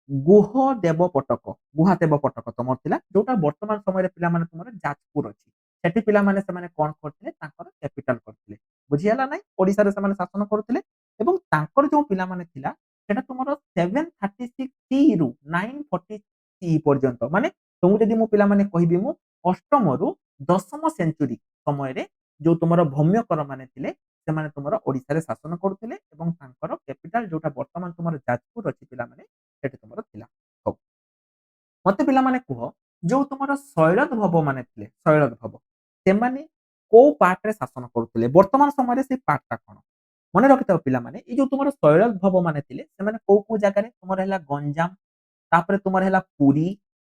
ଗୁହ ଦେବପଟକ। ଗୁହାଦେବ ପଟକ ତମର ଥିଲା, ଯୋଉଟା ବର୍ତ୍ତମାନ ସମୟରେ ପିଲାମାନେ ତୁମର ଯାଜପୁର ଅଛି। ସେଠି ପିଲାମାନେ ସେମାନେ କଣ କରିଥିଲେ, ତାଙ୍କର କ୍ୟାପିଟାଲ କରିଥିଲେ। ବୁଝିହେଲା ନାଇଁ? ଓଡିଶାରେ ସେମାନେ ଶାସନ କରୁଥିଲେ ଏବଂ ତାଙ୍କର ଯୋଉ ପିଲାମାନେ ଥିଲା, ସେଟା ତୁମର 736 ରୁ 940 ପର୍ଯ୍ୟନ୍ତ, ମାନେ ତୁମକୁ ଯଦି ମୁଁ ପିଲାମାନେ କହିବି, ମୁଁ ଅଷ୍ଟମରୁ ଦଶମ ସେଞ୍ଚୁରୀ ସମୟରେ ଯୋଉ ତୁମର ଭୌମ୍ୟକର ମାନେ ଥିଲେ, ସେମାନେ ତୁମର ଓଡିଶାରେ ଶାସନ କରୁଥିଲେ ଏବଂ ତାଙ୍କର କ୍ୟାପିଟାଲ ଯୋଉଟା ବର୍ତ୍ତମାନ ତୁମର ଯାଜପୁର ଅଛି ପିଲାମାନେ, ସେଠି ତୁମର ଥିଲା। ହଉ, ମତେ ପିଲାମାନେ କୁହ, ଯୋଉ ତୁମର ଶୈଳୋଦ୍ଭବ ମାନେ ଥିଲେ, ଶୈଳୋଦ୍ଭବ, ସେମାନେ କୋଉ ପାର୍ଟରେ ଶାସନ କରୁଥିଲେ? ବର୍ତ୍ତମାନ ସମୟରେ ସେଇ ପାର୍ଟଟା କଣ? ମନେ ରଖିଥାଅ ପିଲାମାନେ, ଏଇ ଯୋଉ ତୁମର ଶୈଳୋଦ୍ଭବ ମାନେ ଥିଲେ, ସେମାନେ କୋଉ କୋଉ ଜାଗାରେ, ତୁମର ହେଲା ଗଞ୍ଜାମ, ତାପରେ ତୁମର ହେଲା ପୁରୀ,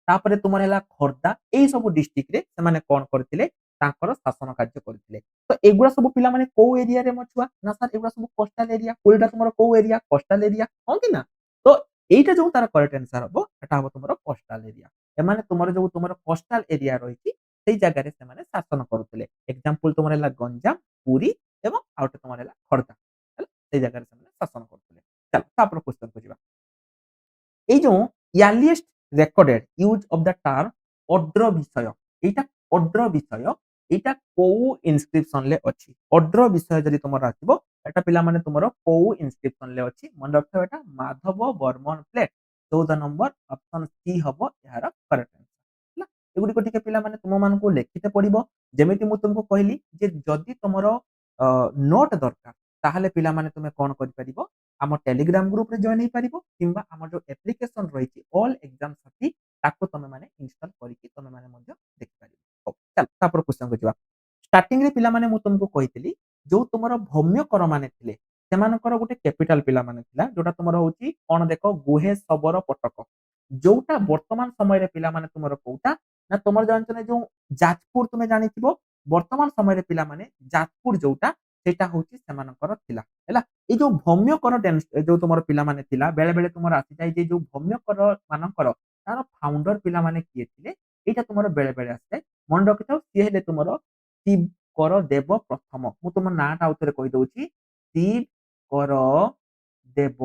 ତାପରେ ତୁମର ହେଲା ଖୋର୍ଦ୍ଧା, ଏଇ ସବୁ ଡିଷ୍ଟ୍ରିକ୍ଟରେ ସେମାନେ କଣ କରିଥିଲେ, ତାଙ୍କର ଶାସନ କାର୍ଯ୍ୟ କରିଥିଲେ। ତ ଏଗୁଡା ସବୁ ପିଲାମାନେ କୋଉ ଏରିଆରେ ମୋ ଛୁଆ? ନା ସାର୍ ଏଗୁଡା ସବୁ କୋଷ୍ଟାଲ ଏରିଆ। ପୁରୀଟା ତୁମର କୋଉ ଏରିଆ? କୋଷ୍ଟାଲ ଏରିଆ, ହଁ କି ନା? ତ এইটা ଯୋଉ ତାର କରେକ୍ଟ ଆନ୍ସର ହବ, ଏଟା ହବ ତୁମର କୋଷ୍ଟାଲ ଏରିଆ। ଏମାନେ ତୁମର ଯୋଉ ତୁମର କୋଷ୍ଟାଲ ଏରିଆ ରହିଛି, ସେଇ ଜାଗାରେ ସେମାନେ ଶାସନ କରୁଥିଲେ। ଏକ୍ସାମ୍ପଲ ତୁମର ହେଲା ଗଞ୍ଜାମ, ପୁରୀ ଏବଂ ଆଉ ଗୋଟେ ତୁମର ହେଲା ଖୋର୍ଦ୍ଧା। ହେଲା? ସେଇ ଜାଗାରେ ସେମାନେ ଶାସନ କରୁଥିଲେ। ଚାଲ ତାପରେ କ୍ୱେଶ୍ଚନକୁ ଯିବା। এই ଯୋଉ earliest recorded use of the term ଅଡ୍ର ବିଷୟ, এইଟା ଅଡ୍ର ବିଷୟ, এইଟା କୋଉ ଇନସ୍କ୍ରିପସନ ରେ ଅଛି? ଅଡ୍ର ବିଷୟ ଯଦି ତୁମର ଆସିବ, ଏଟା ପିଲାମାନେ ତୁମର କୋଉ ଇନସ୍କ୍ରିପସନ ରେ ଅଛି? ମନେ ରଖିଥାଅ, ଏଟା Madhab Barman plate 14 number, option C ହବ ଏହାର କରେକ୍ଟ ଆନ୍ସର। ହେଲା? ଏଗୁଡିକ ଟିକେ ପିଲାମାନେ ତୁମମାନଙ୍କୁ ଲେଖିତେ ପଡିବ। ଯେମିତି ମୁଁ ତୁମକୁ କହିଲି ଯେ ଯଦି ତୁମର ନୋଟ ଦରକାର, ତାହେଲେ ପିଲାମାନେ ତୁମେ କଣ କରିପାରିବ, ଆମ ଟେଲିଗ୍ରାମ ଗ୍ରୁପରେ ଜଏନ ହେଇପାରିବ, କିମ୍ବା ଆମର ଯୋଉ ଆପ୍ଲିକେସନ ରହିଛି ଅଲ୍ ଏକ୍ସାମ ସାଥୀ, ତାକୁ ତମେ ମାନେ ଇନଷ୍ଟଲ କରିକି ତମେ ମାନେ ମଧ୍ୟ ଦେଖିପାରିବ। ହଉ, ଚାଲ ତାପରେ କ୍ୱେଶ୍ଚନକୁ ଯିବା। ଷ୍ଟାର୍ଟିଂରେ ପିଲାମାନେ ମୁଁ ତୁମକୁ କହିଥିଲି ଯୋଉ ତୁମର ଭୌମ୍ୟକର ମାନେ ଥିଲେ ସେମାନଙ୍କର ଗୋଟେ କ୍ୟାପିଟାଲ ପିଲାମାନେ ଥିଲା ଯୋଉଟା ତୁମର ହଉଛି କଣ ଦେଖ ଗୁହେ ଶବର ପଟକ ଯୋଉଟା ବର୍ତ୍ତମାନ ସମୟରେ ପିଲାମାନେ ତୁମର କୋଉଟା ନା ତୁମର ଜାଣିଛ ନା ଯୋଉ ଯାଜପୁର ତୁମେ ଜାଣିଥିବ ବର୍ତ୍ତମାନ ସମୟରେ ପିଲାମାନେ ଯାଜପୁର ଯୋଉଟା ସେଇଟା ହଉଛି ସେମାନଙ୍କର ଥିଲା ହେଲା ଏଇ ଯୋଉ ଭୌମ୍ୟକର ଯୋଉ ତୁମର ପିଲାମାନେ ଥିଲା ବେଳେ ବେଳେ ତୁମର ଆସିଯାଏ ଯେ ଯୋଉ ଭୌମ୍ୟକର ମାନଙ୍କର ତାର ଫାଉଣ୍ଡର ପିଲାମାନେ କିଏ ଥିଲେ ଏଇଟା ତୁମର ବେଳେ ବେଳେ ଆସିଥାଏ ମନେ ରଖିଥାଉ ସିଏ ହେଲେ ତୁମର ଶିବ କର ଦେବ ପ୍ରଥମ ମୁଁ ତୁମ ନାଁଟା ଆଉଥରେ କହିଦଉଛି ଶିବ କର ଦେବ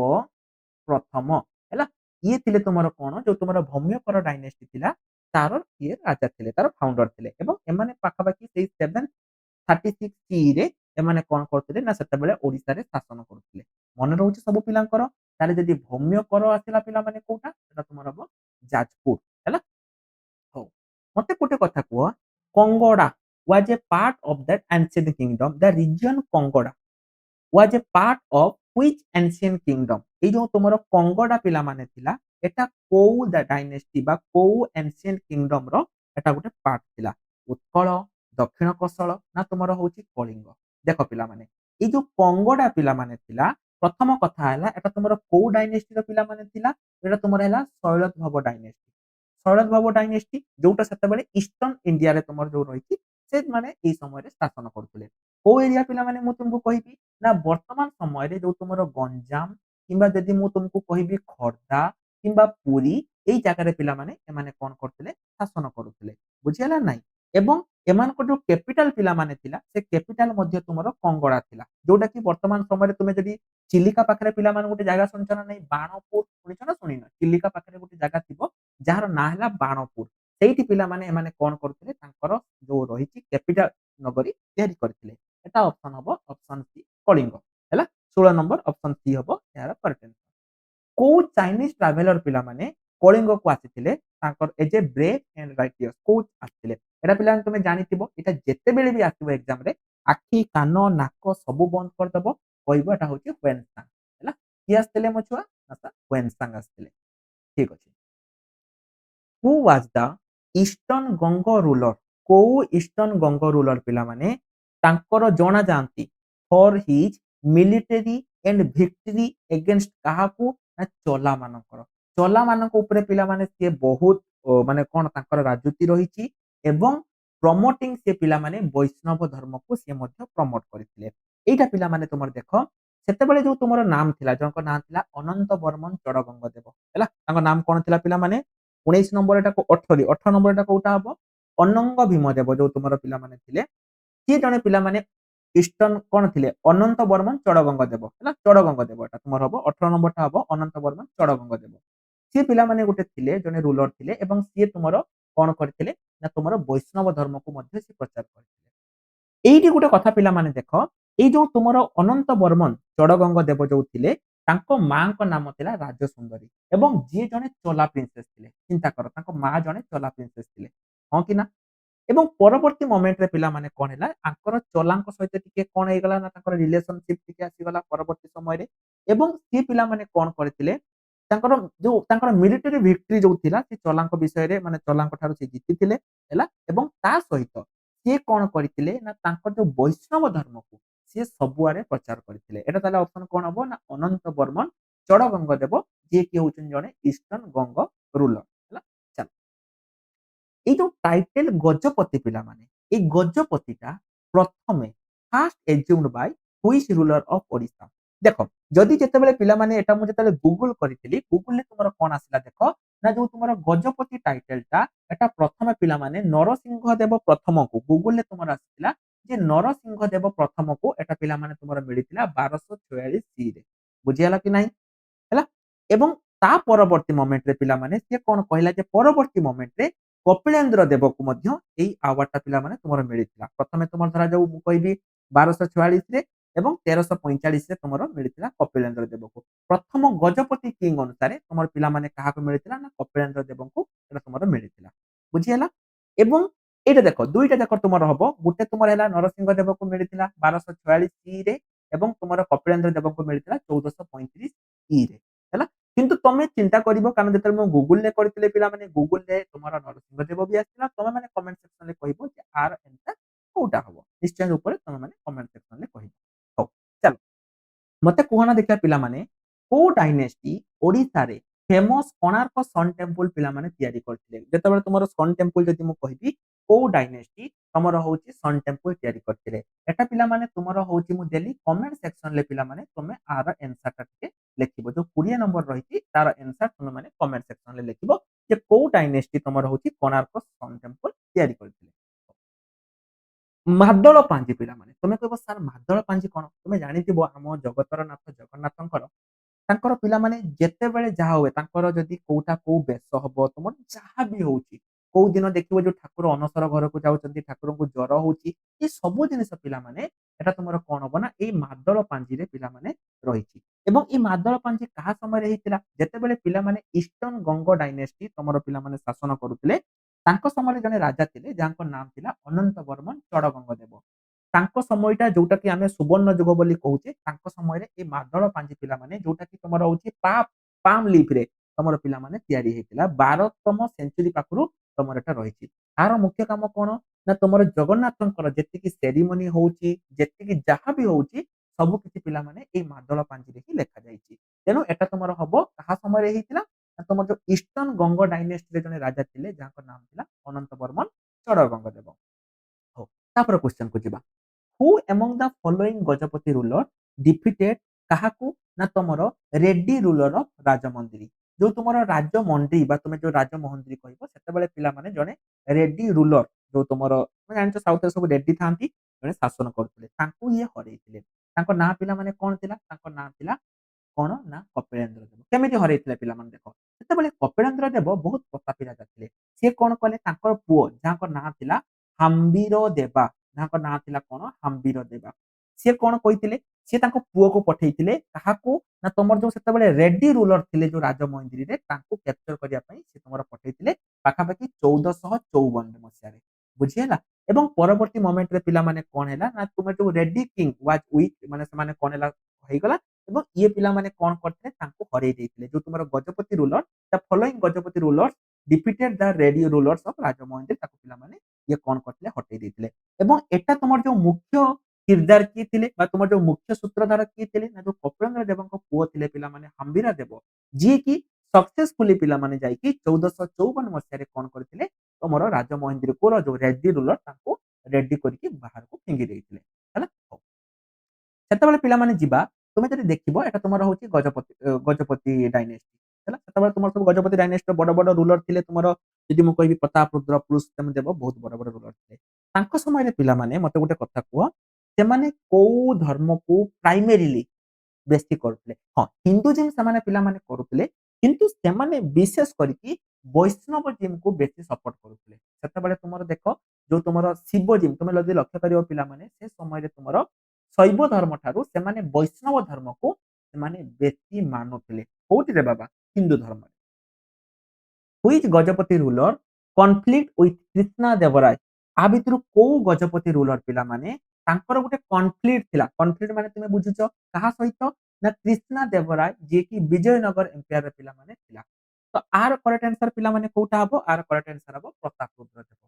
ପ୍ରଥମ ହେଲା ଇଏ ଥିଲେ ତୁମର କଣ ଯୋଉ ତୁମର ଭୌମ୍ୟକର ଡାଇନେଷ୍ଟି ଥିଲା ତାର ଇଏ ରାଜା ଥିଲେ ତାର ଫାଉଣ୍ଡର ଥିଲେ ଏବଂ ଏମାନେ ପାଖାପାଖି ସେଇ 736 ରେ ଏମାନେ କଣ କରୁଥିଲେ ନା ସେତେବେଳେ ଓଡିଶାରେ ଶାସନ କରୁଥିଲେ ମନେ ରହୁଛି ସବୁ ପିଲାଙ୍କର ତାହେଲେ ଯଦି ଭୌମ୍ୟକର ଆସିଲା ପିଲାମାନେ କୋଉଟା ସେଟା ତୁମର ହବ ଯାଜପୁର ହେଲା ହଉ ମତେ ଗୋଟେ କଥା କୁହ କଙ୍ଗଡା was a part of that ancient kingdom the region କଙ୍ଗଡା was a part of which ancient kingdom ଏଇ ଯୋଉ ତୁମର କଙ୍ଗଡା ପିଲାମାନେ ଥିଲା ଏଟା କୋଉ ଡାଇନେଷ୍ଟି ବା କୋଉ ancient kingdom ର ଏଟା ଗୋଟେ ପାର୍ଟ ଥିଲା ଉତ୍କଳ ଦକ୍ଷିଣ କୋଶଳ ନା ତୁମର ହଉଛି କଳିଙ୍ଗ ଦେଖ ପିଲାମାନେ ଏଇ ଯୋଉ କଙ୍ଗଡା ପିଲାମାନେ ଥିଲା ପ୍ରଥମ କଥା ହେଲା ଏଟା ତୁମର କୋଉ ଡାଇନେଷ୍ଟିର ପିଲାମାନେ ଥିଲା ଏଟା ତୁମର ହେଲା ଶୈଳଭାବ ଡାଇନେଷ୍ଟି ଶୈଳଭାବ ଡାଇନେଷ୍ଟି ଯୋଉଟା ସେତେବେଳେ ଇଷ୍ଟର୍ଣ୍ଣ ଇଣ୍ଡିଆରେ ତୁମର ଯୋଉ ରହିଛି ସେମାନେ ଏଇ ସମୟରେ ଶାସନ କରୁଥିଲେ କୋଉ ଏରିଆ ପିଲାମାନେ ମୁଁ ତୁମକୁ କହିବି ନା ବର୍ତ୍ତମାନ ସମୟରେ ଯୋଉ ତୁମର ଗଞ୍ଜାମ କିମ୍ବା ଯଦି ମୁଁ ତୁମକୁ କହିବି ଖୋର୍ଦ୍ଧା କିମ୍ବା ପୁରୀ ଏଇ ଜାଗାରେ ପିଲାମାନେ ଏମାନେ କଣ କରୁଥିଲେ ଶାସନ କରୁଥିଲେ ବୁଝିହେଲା ନାଇଁ ଏବଂ ଏମାନଙ୍କ ଯୋଉ କ୍ୟାପିଟାଲ ପିଲାମାନେ ଥିଲା ସେ କ୍ୟାପିଟାଲ ମଧ୍ୟ ତୁମର କଙ୍ଗଡା ଥିଲା ଯୋଉଟା କି ବର୍ତ୍ତମାନ ସମୟରେ ତୁମେ ଯଦି ଚିଲିକା ପାଖରେ ପିଲାମାନେ ଗୋଟେ ଜାଗା ଶୁଣିଛ ନା ନାଇଁ ବାଣପୁର ଶୁଣିଛ ନା ଶୁଣିନ ଚିଲିକା ପାଖରେ ଗୋଟେ ଜାଗା ଥିବ ଯାହାର ନାଁ ହେଲା ବାଣପୁର ସେଇଠି ପିଲାମାନେ ଏମାନେ କଣ କରୁଥିଲେ ତାଙ୍କର ଯୋଉ ରହିଛି କ୍ୟାପିଟାଲ ନଗରୀ ତିଆରି କରିଥିଲେ এটা ଅପସନ ହବ ଅପସନ ସି କଳିଙ୍ଗ ହେଲା 16 ନମ୍ବର ଅପସନ ସି ହବ ଏହାର କରେକ୍ଟ ଆନ୍ସର କୋଉ ଚାଇନିଜ ଟ୍ରାଭେଲର ପିଲାମାନେ କଳିଙ୍ଗକୁ ଆସିଥିଲେ ତାଙ୍କର ଏଜ ଏ ବ୍ରେଭ ଏଣ୍ଡ ରାଇଟିୟର୍ସ କୋଉ ଆସିଥିଲେ ଏଟା ପିଲାମାନେ ତମେ ଜାଣିଥିବ ଏଟା ଯେତେବେଳେ ବି ଆସିବ ଏକ୍ସାମ ରେ ଆଖି କାନ ନାକ ସବୁ ବନ୍ଦ କରିଦବ କହିବ ଏଟା ହଉଛି ହ୍ୱେନସାଙ୍ଗ ହେଲା କିଏ ଆସିଥିଲେ ମୋ ଛୁଆ ନା ହ୍ୱେନସାଙ୍ଗ ଆସିଥିଲେ ଠିକ ଅଛି who was the eastern Ganga ruler କୋଉ ଇଷ୍ଟର୍ଣ୍ଣ ଗଙ୍ଗ ରୁଲର ପିଲାମାନେ ତାଙ୍କର ଜଣା ଯାଆନ୍ତି for his military and victory against କାହାକୁ ନା ଚଲା ମାନଙ୍କର ଚଲା ମାନଙ୍କ ଉପରେ ପିଲାମାନେ ସିଏ ବହୁତ ମାନେ କଣ ତାଙ୍କର ରାଜୁତି ରହିଛି ଏବଂ ପ୍ରମୋଟିଂ ସେ ପିଲାମାନେ ବୈଷ୍ଣବ ଧର୍ମକୁ ସିଏ ମଧ୍ୟ ପ୍ରମୋଟ କରିଥିଲେ ଏଇଟା ପିଲାମାନେ ତୁମର ଦେଖ ସେତେବେଳେ ଯୋଉ ତୁମର ନାମ ଥିଲା ଜଣଙ୍କ ନାଁ ଥିଲା ଅନନ୍ତ ବର୍ମନ ଚଡଗଙ୍ଗ ଦେବ ହେଲା ତାଙ୍କ ନାମ କଣ ଥିଲା ପିଲାମାନେ 19 ନମ୍ବର ଏଟାକୁ 18 ନମ୍ବର ଏଟା କୋଉଟା ହବ ଅନଙ୍ଗ ଭୀମ ଦେବ ଯୋଉ ତୁମର ପିଲାମାନେ ଥିଲେ ସିଏ ଜଣେ ପିଲାମାନେ ଇଷ୍ଟର୍ଣ୍ଣ କଣ ଥିଲେ ଅନନ୍ତ ବର୍ମନ ଚଡଗଙ୍ଗ ଦେବ ହେଲା ଚଡଗଙ୍ଗ ଦେବ ଏଟା ତୁମର ହବ 18 ନମ୍ବରଟା ହବ ଅନନ୍ତ ବର୍ମନ ଚଡଗଙ୍ଗ ଦେବ ସିଏ ପିଲାମାନେ ଗୋଟେ ଥିଲେ ଜଣେ ରୁଲର ଥିଲେ ଏବଂ ସିଏ ତୁମର କଣ କରିଥିଲେ ନା ତୁମର ବୈଷ୍ଣବ ଧର୍ମକୁ ମଧ୍ୟ ସେ ପ୍ରଚାର କରିଥିଲେ ଏଇଠି ଗୋଟେ କଥା ପିଲାମାନେ ଦେଖ ଏଇ ଯୋଉ ତୁମର ଅନନ୍ତ ବର୍ମନ ଚଡଗଙ୍ଗ ଦେବ ଯୋଉ ଥିଲେ ତାଙ୍କ ମାଙ୍କ ନାମ ଥିଲା ରାଜସୁନ୍ଦରୀ ଏବଂ ଯିଏ ଜଣେ ଚୋଲା ପ୍ରିନ୍ସେସ ଥିଲେ ଚିନ୍ତା କର ତାଙ୍କ ମା ଜଣେ ଚୋଲା ପ୍ରିନ୍ସେସ ଥିଲେ ହଁ କି ନା ଏବଂ ପରବର୍ତ୍ତୀ ମୋମେଣ୍ଟରେ ପିଲାମାନେ କଣ ହେଲା ଆଙ୍କର ଚୋଲାଙ୍କ ସହିତ ଟିକେ କଣ ହେଇଗଲା ନା ତାଙ୍କର ରିଲେସନସିପ ଟିକେ ଆସିଗଲା ପରବର୍ତ୍ତୀ ସମୟରେ ଏବଂ ସେ ପିଲାମାନେ କଣ କରିଥିଲେ ତାଙ୍କର ଯୋଉ ତାଙ୍କର ମିଲିଟାରୀ ଭିକ୍ଟ୍ରି ଯୋଉ ଥିଲା ସେ ଚୋଲାଙ୍କ ବିଷୟରେ ମାନେ ଚୋଲାଙ୍କ ଠାରୁ ସେ ଜିତିଥିଲେ ହେଲା ଏବଂ ତା ସହିତ ସିଏ କଣ କରିଥିଲେ ନା ତାଙ୍କର ଯୋଉ ବୈଷ୍ଣବ ଧର୍ମକୁ ସିଏ ସବୁଆଡେ ପ୍ରଚାର କରିଥିଲେ ଏଟା ତାହେଲେ ଅପସନ କଣ ହବ ନା ଅନନ୍ତ ବର୍ମନ ଚଡଗଙ୍ଗ ଦେବ ଯିଏ କି ହଉଛନ୍ତି ଜଣେ ଇଷ୍ଟର୍ଣ୍ଣ ଗଙ୍ଗ ରୁଲର ହେଲା ଚାଲ ଏଇ ଯୋଉ ଟାଇଟେଲ ଗଜପତି ପିଲାମାନେ ଏଇ ଗଜପତିଟା ପ୍ରଥମେ first assumed by which ruler of Odisha ଦେଖ ଯଦି ଯେତେବେଳେ ପିଲାମାନେ ଏଟା ମୁଁ ଯେତେବେଳେ ଗୁଗୁଲ କରିଥିଲି ଗୁଗୁଲରେ ତୁମର କଣ ଆସିଲା ଦେଖ ନା ଯୋଉ ତୁମର ଗଜପତି ଟାଇଟେଲଟା ଏଟା ପ୍ରଥମେ ପିଲାମାନେ ନରସିଂହ ଦେବ ପ୍ରଥମକୁ ଗୁଗୁଲରେ ତୁମର ଆସିଥିଲା ଯେ ନରସିଂହ ଦେବ ପ୍ରଥମକୁ ଏଟା ପିଲାମାନେ ତୁମର ମିଳିଥିଲା 1246 ରେ ବୁଝିହେଲା କି ନାହିଁ ହେଲା ଏବଂ ତା ପରବର୍ତ୍ତୀ ମୋମେଣ୍ଟରେ ପିଲାମାନେ ସିଏ କଣ କହିଲା ଯେ ପରବର୍ତ୍ତୀ ମୋମେଣ୍ଟରେ କପିଳେନ୍ଦ୍ର ଦେବକୁ ମଧ୍ୟ ଏଇ ଆୱାର୍ଡଟା ପିଲାମାନେ ତୁମର ମିଳିଥିଲା ପ୍ରଥମେ ତୁମର ଧରାଯାଉ ମୁଁ କହିବି 1244 ରେ ଏବଂ 1345 ରେ ତୁମର ମିଳିଥିଲା କପିଳେନ୍ଦ୍ର ଦେବକୁ ପ୍ରଥମ ଗଜପତି କିଙ୍ଗ ଅନୁସାରେ ତୁମର ପିଲାମାନେ କାହାକୁ ମିଳିଥିଲା ନା କପିଳେନ୍ଦ୍ର ଦେବଙ୍କୁ ଏଟା ତୁମର ମିଳିଥିଲା ବୁଝିହେଲା ଏବଂ ଏଇଟା ଦେଖ ଦୁଇଟା ଯାକ ତୁମର ହବ ଗୋଟେ ତୁମର ହେଲା ନରସିଂହ ଦେବକୁ ମିଳିଥିଲା 1244 ରେ ଏବଂ ତୁମର କପିଳେନ୍ଦ୍ର ଦେବଙ୍କୁ ମିଳିଥିଲା 1435 ରେ ହେଲା କିନ୍ତୁ ତମେ ଚିନ୍ତା କରିବ କାରଣ ଯେତେବେଳେ ମୁଁ ଗୁଗୁଲରେ କରିଥିଲେ ପିଲାମାନେ ଗୁଗୁଲରେ ତୁମର ନରସିଂହ ଦେବ ବି ଆସିଥିଲା ତମେ ମାନେ କମେଣ୍ଟ ସେକ୍ସନରେ କହିବ ଯେ ଆର ଏନ୍ସର କୋଉଟା ହବ? ନିଶ୍ଚୟ ଉପରେ ତମେମାନେ କମେଣ୍ଟ ସେକ୍ସନରେ କହିବ। ହଉ ଚାଲ ମତେ କୁହନା ଦେଖିବା ପିଲାମାନେ କୋଉ ଡାଇନେଷ୍ଟି ଓଡିଶାରେ ଫେମସ କୋଣାର୍କ ସନ୍ ଟେମ୍ପଲ ପିଲାମାନେ ତିଆରି କରିଥିଲେ? ଯେତେବେଳେ ତୁମର ସନ୍ ଟେମ୍ପଲ ଯଦି ମୁଁ କହିବି କୋଉ ଡାଇନେଷ୍ଟି ତମର ହଉଛି ସନ୍ ଟେମ୍ପଲ ତିଆରି କରିଥିଲେ? ଏଟା ପିଲାମାନେ ତୁମର ହଉଛି ମୁଁ ଦେଲି କମେଣ୍ଟ ସେକ୍ସନରେ ପିଲାମାନେ ତମେ ଆର ଆନ୍ସର ଟା ଟିକେ ଲେଖିବ। ଯୋଉ 20 ନମ୍ବର ରହିଛି ତାର ଆନ୍ସର ତମେ ମାନେ କମେଣ୍ଟ ସେକ୍ସନରେ ଲେଖିବ ଯେ କୋଉ ଡାଇନେଷ୍ଟି ତମର ହଉଛି କୋଣାର୍କ ସନ୍ ଟେମ୍ପଲ ତିଆରି କରିଥିଲେ। ମାଦଳ ପାଞ୍ଜି ପିଲାମାନେ ତମେ କହିବ ସାର୍ ମାଦଳ ପାଞ୍ଜି କଣ? ତମେ ଜାଣିଥିବ ଆମ ଜଗତର ନାଥ ଜଗନ୍ନାଥଙ୍କର ତାଙ୍କର ପିଲାମାନେ ଯେତେବେଳେ ଯାହା ହୁଏ ତାଙ୍କର ଯଦି କୋଉଟା କୋଉ ବେଶ ହବ ତମର ଯାହା ବି ହଉଛି କୋଉ ଦିନ ଦେଖିବ ଯୋଉ ଠାକୁର ଅନସର ଘରକୁ ଯାଉଛନ୍ତି ଠାକୁରଙ୍କୁ ଜ୍ୱର ହଉଛି ଏ ସବୁ ଜିନିଷ ପିଲାମାନେ ଏଟା ତମର କଣ ହବ ନା ଏଇ ମାଦଳ ପାଞ୍ଜିରେ ପିଲାମାନେ ରହିଛି। ଏବଂ ଏଇ ମାଦଳ ପାଞ୍ଜି କାହା ସମୟରେ ହେଇଥିଲା? ଯେତେବେଳେ ପିଲାମାନେ ଇଷ୍ଟର୍ଣ୍ଣ ଗଙ୍ଗ ଡାଇନେଷ୍ଟି ତମର ପିଲାମାନେ ଶାସନ କରୁଥିଲେ ତାଙ୍କ ସମୟରେ ଜଣେ ରାଜା ଥିଲେ ଯାହାଙ୍କ ନାମ ଥିଲା ଅନନ୍ତ ବର୍ମନ ଚଡଗଙ୍ଗ ଦେବ। ତାଙ୍କ ସମୟଟା ଯୋଉଟା କି ଆମେ ସୁବର୍ଣ୍ଣ ଯୁଗ ବୋଲି କହୁଛେ ତାଙ୍କ ସମୟରେ ଏଇ ମାଦଳ ପାଞ୍ଜି ପିଲାମାନେ ଯୋଉଟା କି ତମର ହଉଛି ପାମ ଲିଫ ରେ ତମର ପିଲାମାନେ ତିଆରି ହେଇଥିଲା 12ତମ ସେଞ୍ଚୁରୀ ପାଖରୁ ତମର ଏଟା ରହିଛି। ତାର ମୁଖ୍ୟ କାମ କଣ ନା ତମର ଜଗନ୍ନାଥଙ୍କର ଯେତିକି ସେରିମନି ହଉଛି ଯେତିକି ଯାହା ବି ହଉଛି ସବୁ କିଛି ପିଲାମାନେ ଏଇ ମାଦଳ ପାଞ୍ଜିରେ ହିଁ ଲେଖାଯାଇଛି। ତେଣୁ ଏଟା ତମର ହବ କାହା ସମୟରେ ହେଇଥିଲା ନା ତମର ଯୋଉ ଇଷ୍ଟର୍ଣ୍ଣ ଗଙ୍ଗ ଡାଇନେଷ୍ଟିରେ ଜଣେ ରାଜା ଥିଲେ ଯାହାଙ୍କ ନାମ ଥିଲା ଅନନ୍ତ ବର୍ମନ ଚଡଗଙ୍ଗ ଦେବ। ହଉ ତାପରେ କ୍ୱେଶ୍ଚନ କୁ ଯିବା। Who among the following Gajapati ruler defeated କାହାକୁ ନା ତମର ରେଡ୍ଡି ରୁଲର ଅଫ ରାଜମନ୍ଦ୍ରୀ। ଯୋଉ ତୁମର ରାଜମଣ୍ଡି ବା ତୁମେ ଯୋଉ ରାଜମହନ୍ଦ୍ରୀ କହିବ ସେତେବେଳେ ପିଲାମାନେ ଜଣେ ରେଡ୍ଡି ରୁଲର ଯୋଉ ତୁମର ତମେ ଜାଣିଛ ସାଉଥରେ ସବୁ ରେଡ୍ଡି ଥାନ୍ତି ଜଣେ ଶାସନ କରୁଥିଲେ ତାଙ୍କୁ ଇଏ ହରେଇଥିଲେ। ତାଙ୍କ ନାଁ ପିଲାମାନେ କଣ ଥିଲା? ତାଙ୍କ ନାଁ ଥିଲା କଣ ନା କପିଳେନ୍ଦ୍ର ଦେବ। କେମିତି ହରେଇଥିଲେ ପିଲାମାନେ ଦେଖ ସେତେବେଳେ କପିଳେନ୍ଦ୍ର ଦେବ ବହୁତ ପ୍ରତାପୀ ରାଜା ଥିଲେ। ସିଏ କଣ କଲେ ତାଙ୍କର ପୁଅ ଯାହାଙ୍କ ନାଁ ଥିଲା ହାମ୍ବିର ଦେବା ଯାହାଙ୍କ ନାଁ ଥିଲା କଣ ହାମ୍ବିର ଦେବା ସିଏ କଣ କହିଥିଲେ ସିଏ ତାଙ୍କ ପୁଅକୁ ପଠେଇଥିଲେ କାହାକୁ ନା ତମର ଯୋଉ ସେତେବେଳେ ରେଡ୍ଡି ରୁଲର ଥିଲେ ଯୋଉ ରାଜମହେନ୍ଦ୍ରୀରେ ତାଙ୍କୁ କ୍ୟାପଚର କରିବା ପାଇଁ ସେ ତମର ପଠେଇଥିଲେ ପାଖାପାଖି 1454 ମସିହାରେ ବୁଝିହେଲା। ଏବଂ ପରବର୍ତ୍ତୀ ମୋମେଣ୍ଟରେ ପିଲାମାନେ କଣ ହେଲା ନା ତୁମେ ଯୋଉ ରେଡ୍ଡି କିଙ୍ଗ ୱାଜ ୱିକ୍ ମାନେ ସେମାନେ କଣ ହେଲା ହେଇଗଲା ଏବଂ ଇଏ ପିଲାମାନେ କଣ କରିଥିଲେ ତାଙ୍କୁ ହରେଇ ଦେଇଥିଲେ। ଯୋଉ ତୁମର Gajapati ruler the following Gajapati ruler defeated the Reddy rulers of Rajamahendri ତାକୁ ପିଲାମାନେ ଇଏ କଣ କରିଥିଲେ ହଟେଇ ଦେଇଥିଲେ। ଏବଂ ଏଟା ତମର ଯୋଉ ମୁଖ୍ୟ କିରଦାର କିଏ ଥିଲେ ବା ତୁମର ଯୋଉ ମୁଖ୍ୟ ସୂତ୍ରଧାର କିଏ ଥିଲେ ନା ଯୋଉ କପିଳେନ୍ଦ୍ର ଦେବଙ୍କ ପୁଅ ଥିଲେ ପିଲାମାନେ ହାମ୍ବିରା ଦେବ ଯିଏ କି ସକ୍ସେସଫୁଲି ପିଲାମାନେ ଯାଇକି 1454 ମସିହାରେ କଣ କରିଥିଲେ ତମର ରାଜମହେନ୍ଦ୍ରୀପୁର ଯୋଉ ରେଡ୍ଡି ରୁଲର ତାଙ୍କୁ ରେଡ୍ଡି କରିକି ବାହାରକୁ ଫିଙ୍ଗି ଦେଇଥିଲେ ହେଲା। ହଉ। ସେତେବେଳେ ପିଲାମାନେ ଯିବା ତୁମେ ଯଦି ଦେଖିବ ଏଟା ତମର ହଉଛି ଗଜପତି ଡାଇନେଷ୍ଟି ହେଲା। ସେତେବେଳେ ତୁମର ସବୁ ଗଜପତି ଡାଇନେଷ୍ଟିର ବଡ ବଡ ରୁଲର ଥିଲେ ତୁମର ଯଦି ମୁଁ କହିବି ପ୍ରତାପ ରୁଦ୍ର ପୁରୁଷୋତ୍ତମ ଦେବ ବହୁତ ବଡ ବଡ ରୁଲର ଥିଲେ। ତାଙ୍କ ସମୟରେ ପିଲାମାନେ ମତେ ଗୋଟେ କଥା କୁହ ସେମାନେ କୋଉ ଧର୍ମକୁ ପ୍ରାଇମେରିଲି ବେଶୀ କରୁଥିଲେ? ହଁ ହିନ୍ଦୁଜିମ୍ ସେମାନେ ପିଲାମାନେ କରୁଥିଲେ କିନ୍ତୁ ସେମାନେ ବିଶେଷ କରିକି ବୈଷ୍ଣବଜିମକୁ ବେଶୀ ସପୋର୍ଟ କରୁଥିଲେ। ସେତେବେଳେ ତୁମର ଦେଖ ଯୋଉ ତୁମର ଶିବଜିମ୍ ତୁମେ ଯଦି ଲକ୍ଷ୍ୟ କରିବ ପିଲାମାନେ ସେ ସମୟରେ ତୁମର ଶୈବ ଧର୍ମ ଠାରୁ ସେମାନେ ବୈଷ୍ଣବ ଧର୍ମକୁ ସେମାନେ ବେଶୀ ମାନୁଥିଲେ। କୋଉଠିରେ ବାବା? ହିନ୍ଦୁ ଧର୍ମରେ। Which Gajapati ruler conflict with Krishna Devaraya ଆ ଭିତରୁ କୋଉ ଗଜପତି ରୁଲର ପିଲାମାନେ ତାଙ୍କର ଗୋଟେ କନଫ୍ଲିକ୍ଟ ଥିଲା? କନଫ୍ଲିକ୍ଟ ମାନେ ତୁମେ ବୁଝୁଛ କାହା ସହିତ ନା କୃଷ୍ଣା ଦେବରାୟ ଯିଏକି ବିଜୟନଗର ଏମ୍ପାୟାର ପିଲାମାନେ ଥିଲା। ତ ଆର କରେକ୍ଟ ଆନ୍ସର ପିଲାମାନେ କୋଉଟା ହବ? ଆର କରେକ୍ଟ ଆନ୍ସର ହବ ପ୍ରତାପ ରୁଦ୍ର ଦେବ।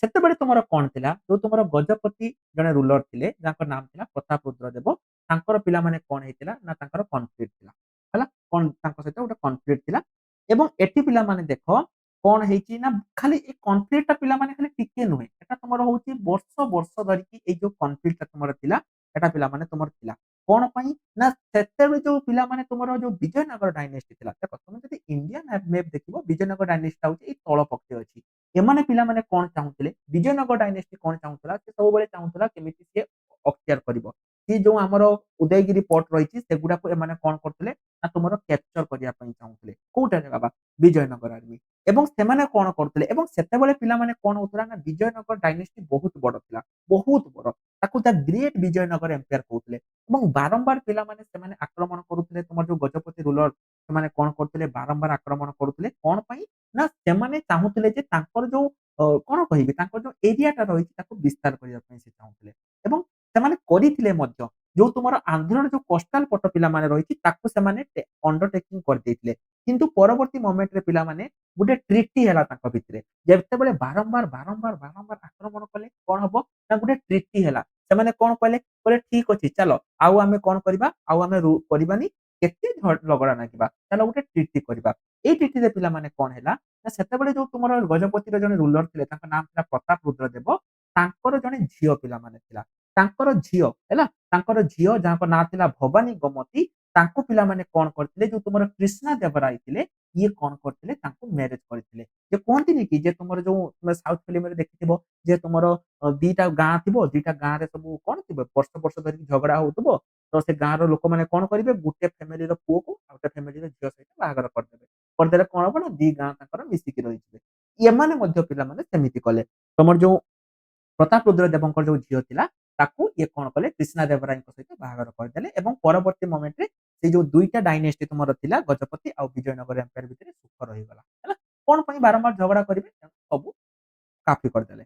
ସେତେବେଳେ ତୁମର କଣ ଥିଲା ଯୋଉ ତୁମର ଗଜପତି ଜଣେ ରୁଲର ଥିଲେ ଯାହାଙ୍କ ନାମ ଥିଲା ପ୍ରତାପ ରୁଦ୍ର ଦେବ ତାଙ୍କର ପିଲାମାନେ କଣ ହେଇଥିଲା ନା ତାଙ୍କର କନଫ୍ଲିକ୍ଟ ଥିଲା ହେଲା। କଣ ତାଙ୍କ ସହିତ ଗୋଟେ କନଫ୍ଲିକ୍ଟ ଥିଲା ଏବଂ ଏଠି ପିଲାମାନେ ଦେଖ କଣ ହେଇଛି ନା ଖାଲି ଏ କନଫ୍ଲିକ୍ଟ ଟା ପିଲାମାନେ ଖାଲି ଟିକେ ନୁହେଁ ଏଟା ତମର ହଉଛି ବର୍ଷ ବର୍ଷ ଧରିକି ଏଇ ଯୋଉ କନଫ୍ଲିକ୍ଟ ଟା ତମର ଥିଲା ଏଟା ପିଲାମାନେ ତମର ଥିଲା କଣ ପାଇଁ ନା ସେତେବେଳେ ଯୋଉ ପିଲାମାନେ ତୁମର ଯୋଉ ବିଜୟନଗର ଡାଇନେଷ୍ଟି ଥିଲା ଦେଖ ତମେ ଯଦି ଇଣ୍ଡିଆନ ମ୍ୟାପ ଦେଖିବ ବିଜୟନଗର ଡାଇନେଷ୍ଟି ହଉଛି ଏଇ ତଳ ପକ୍ଷେ ଅଛି। ଏମାନେ ପିଲାମାନେ କଣ ଚାହୁଁଥିଲେ ବିଜୟନଗର ଡାଇନେଷ୍ଟି କଣ ଚାହୁଁଥିଲା ସେ ସବୁବେଳେ ଚାହୁଁଥିଲା କେମିତି ସେ ଅକ୍ତିଆର କରିବ। ସେ ଯୋଉ ଆମର ଉଦୟଗିରି ପୋର୍ଟ ରହିଛି ସେଗୁଡାକୁ ଏମାନେ କଣ କରୁଥିଲେ ନା ତୁମର କ୍ୟାପଚର କରିବା ପାଇଁ ଚାହୁଁଥିଲେ। କୋଉଟାରେ ବାବା? ବିଜୟନଗର ଆର୍ମି। ଏବଂ ସେମାନେ କଣ କରୁଥିଲେ ଏବଂ ସେତେବେଳେ ପିଲାମାନେ କଣ ହଉଥିଲା ନା ବିଜୟନଗର ଡାଇନେଷ୍ଟି ବହୁତ ବଡ ଥିଲା ବହୁତ ବଡ ତାକୁ ତା ଗ୍ରେଟ ବିଜୟନଗର ଏମ୍ପାୟାର କହୁଥିଲେ ଏବଂ ବାରମ୍ବାର ପିଲାମାନେ ସେମାନେ ଆକ୍ରମଣ କରୁଥିଲେ। ତମର ଯୋଉ ଗଜପତି ରୁଲର ସେମାନେ କଣ କରୁଥିଲେ ବାରମ୍ବାର ଆକ୍ରମଣ କରୁଥିଲେ କଣ ପାଇଁ ନା ସେମାନେ ଚାହୁଁଥିଲେ ଯେ ତାଙ୍କର ଯୋଉ କଣ କହିବି ତାଙ୍କର ଯୋଉ ଏରିଆଟା ରହିଛି ତାକୁ ବିସ୍ତାର କରିବା ପାଇଁ ସେ ଚାହୁଁଥିଲେ ଏବଂ ସେମାନେ କରିଥିଲେ ମଧ୍ୟ। ଯୋଉ ତୁମର ଆନ୍ଧ୍ରର ଯୋଉ କୋଷ୍ଟାଲ ପଟ ପିଲାମାନେ ରହିଛି ତାକୁ ସେମାନେ ଅଣ୍ଡରଟେକିଂ କରିଦେଇଥିଲେ କିନ୍ତୁ ପରବର୍ତ୍ତୀ ମୋମେଣ୍ଟରେ ପିଲାମାନେ ଗୋଟେ ଟ୍ରିଟି ହେଲା ତାଙ୍କ ଭିତରେ। ଯେତେବେଳେ ବାରମ୍ବାର ଆକ୍ରମଣ କଲେ କଣ ହବ ନା ଗୋଟେ ଟ୍ରିଟି ହେଲା। ସେମାନେ କଣ କଲେ କହିଲେ ଠିକ ଅଛି ଚାଲ ଆଉ ଆମେ କଣ କରିବା ଆଉ ଆମେ କରିବାନି କେତେ ଝଗଡା ଲାଗିବା ଚାଲ ଗୋଟେ ଟ୍ରିଟି କରିବା। ଏଇ ଟ୍ରିଟିରେ ପିଲାମାନେ କଣ ହେଲା ନା ସେତେବେଳେ ଯୋଉ ତୁମର ଗଜପତିର ଜଣେ ରୁଲର ଥିଲେ ତାଙ୍କ ନାମ ଥିଲା ପ୍ରତାପ ରୁଦ୍ରଦେବ। ତାଙ୍କର ଜଣେ ଝିଅ ପିଲାମାନେ ଥିଲା। ତାଙ୍କର ଝିଅ ହେଲା ତାଙ୍କର ଝିଅ ଯାହାଙ୍କ ନାଁ ଥିଲା ଭବାନୀ ଗୋମତୀ। ତାଙ୍କୁ ପିଲାମାନେ କଣ କରିଥିଲେ ଯୋଉ ତୁମର କ୍ରିଷ୍ଣା ଦେବରାୟ ଥିଲେ ଇଏ କଣ କରିଥିଲେ ତାଙ୍କୁ ମ୍ୟାରେଜ କରିଥିଲେ। ଯେ କୁହନ୍ତିନି କି ଯେ ତୁମର ଯୋଉ ତୁମେ ସାଉଥ ଫିଲ୍ମରେ ଦେଖିଥିବ ଯେ ତୁମର ଦିଟା ଗାଁ ଥିବ ଦିଟା ଗାଁରେ ସବୁ କଣ ଥିବ ବର୍ଷ ବର୍ଷ ଧରିକି ଝଗଡା ହଉଥିବ। ତ ସେ ଗାଁର ଲୋକମାନେ କଣ କରିବେ ଗୋଟେ ଫ୍ୟାମିଲିର ପୁଅକୁ ଆଉ ଗୋଟେ ଫ୍ୟାମିଲିର ଝିଅ ସହିତ ବାହାଘର କରିଦେବେ। କରିଦେଲେ କଣ ହବ ନା ଦି ଗାଁ ତାଙ୍କର ମିଶିକି ରହିଯିବେ। ଏମାନେ ମଧ୍ୟ ପିଲାମାନେ ସେମିତି କଲେ। ତମର ଯୋଉ ପ୍ରତାପ ରୁଦ୍ର ଦେବଙ୍କର ଯୋଉ ଝିଅ ଥିଲା ତାକୁ ଇଏ କଣ କଲେ କ୍ରିଷ୍ଣା ଦେବରାୟଙ୍କ ସହିତ ବାହାଘର କରିଦେଲେ ଏବଂ ପରବର୍ତ୍ତୀ ମୋମେଣ୍ଟରେ ସେଇ ଯୋଉ ଦୁଇଟା ଡାଇନେଷ୍ଟି ତୁମର ଥିଲା ଗଜପତି ଆଉ ବିଜୟନଗର ଏମ୍ପାୟାର ଭିତରେ ସୁଖ ରହିଗଲା ହେଲା। କଣ ପାଇଁ ବାରମ୍ବାର ଝଗଡା କରିବେ ତେଣୁ ସବୁ କାଫି କରିଦେଲେ।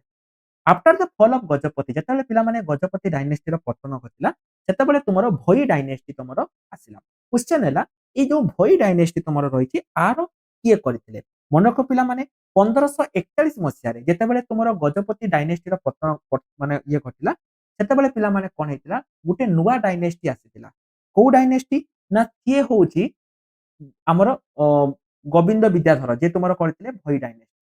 After the fall of Gajapati ଯେତେବେଳେ ପିଲାମାନେ ଗଜପତି ଡାଇନେଷ୍ଟିର ପତନ ଘଟିଲା ସେତେବେଳେ ତୁମର ଭୋଇ ଡାଇନେଷ୍ଟି ତୁମର ଆସିଲା। କ୍ୱେଶ୍ଚନ ହେଲା ଏଇ ଯୋଉ ଭୋଇ ଡାଇନେଷ୍ଟି ତୁମର ରହିଛି ଆର କିଏ କରିଥିଲେ ମନେ ରଖ ପିଲାମାନେ 1541 ମସିହାରେ ଯେତେବେଳେ ତୁମର ଗଜପତି ଡାଇନେଷ୍ଟିର ପତନ ମାନେ ଇଏ ଘଟିଲା ସେତେବେଳେ ପିଲାମାନେ କଣ ହେଇଥିଲା ଗୋଟେ ନୂଆ ଡାଇନେଷ୍ଟି ଆସିଥିଲା। କୋଉ ଡାଇନେଷ୍ଟି ନା ସିଏ ହଉଛି ଆମର ଗୋବିନ୍ଦ ବିଦ୍ୟାଧର ଯିଏ ତୁମର କରିଥିଲେ ଭୋଇ ଡାଇନେଷ୍ଟି।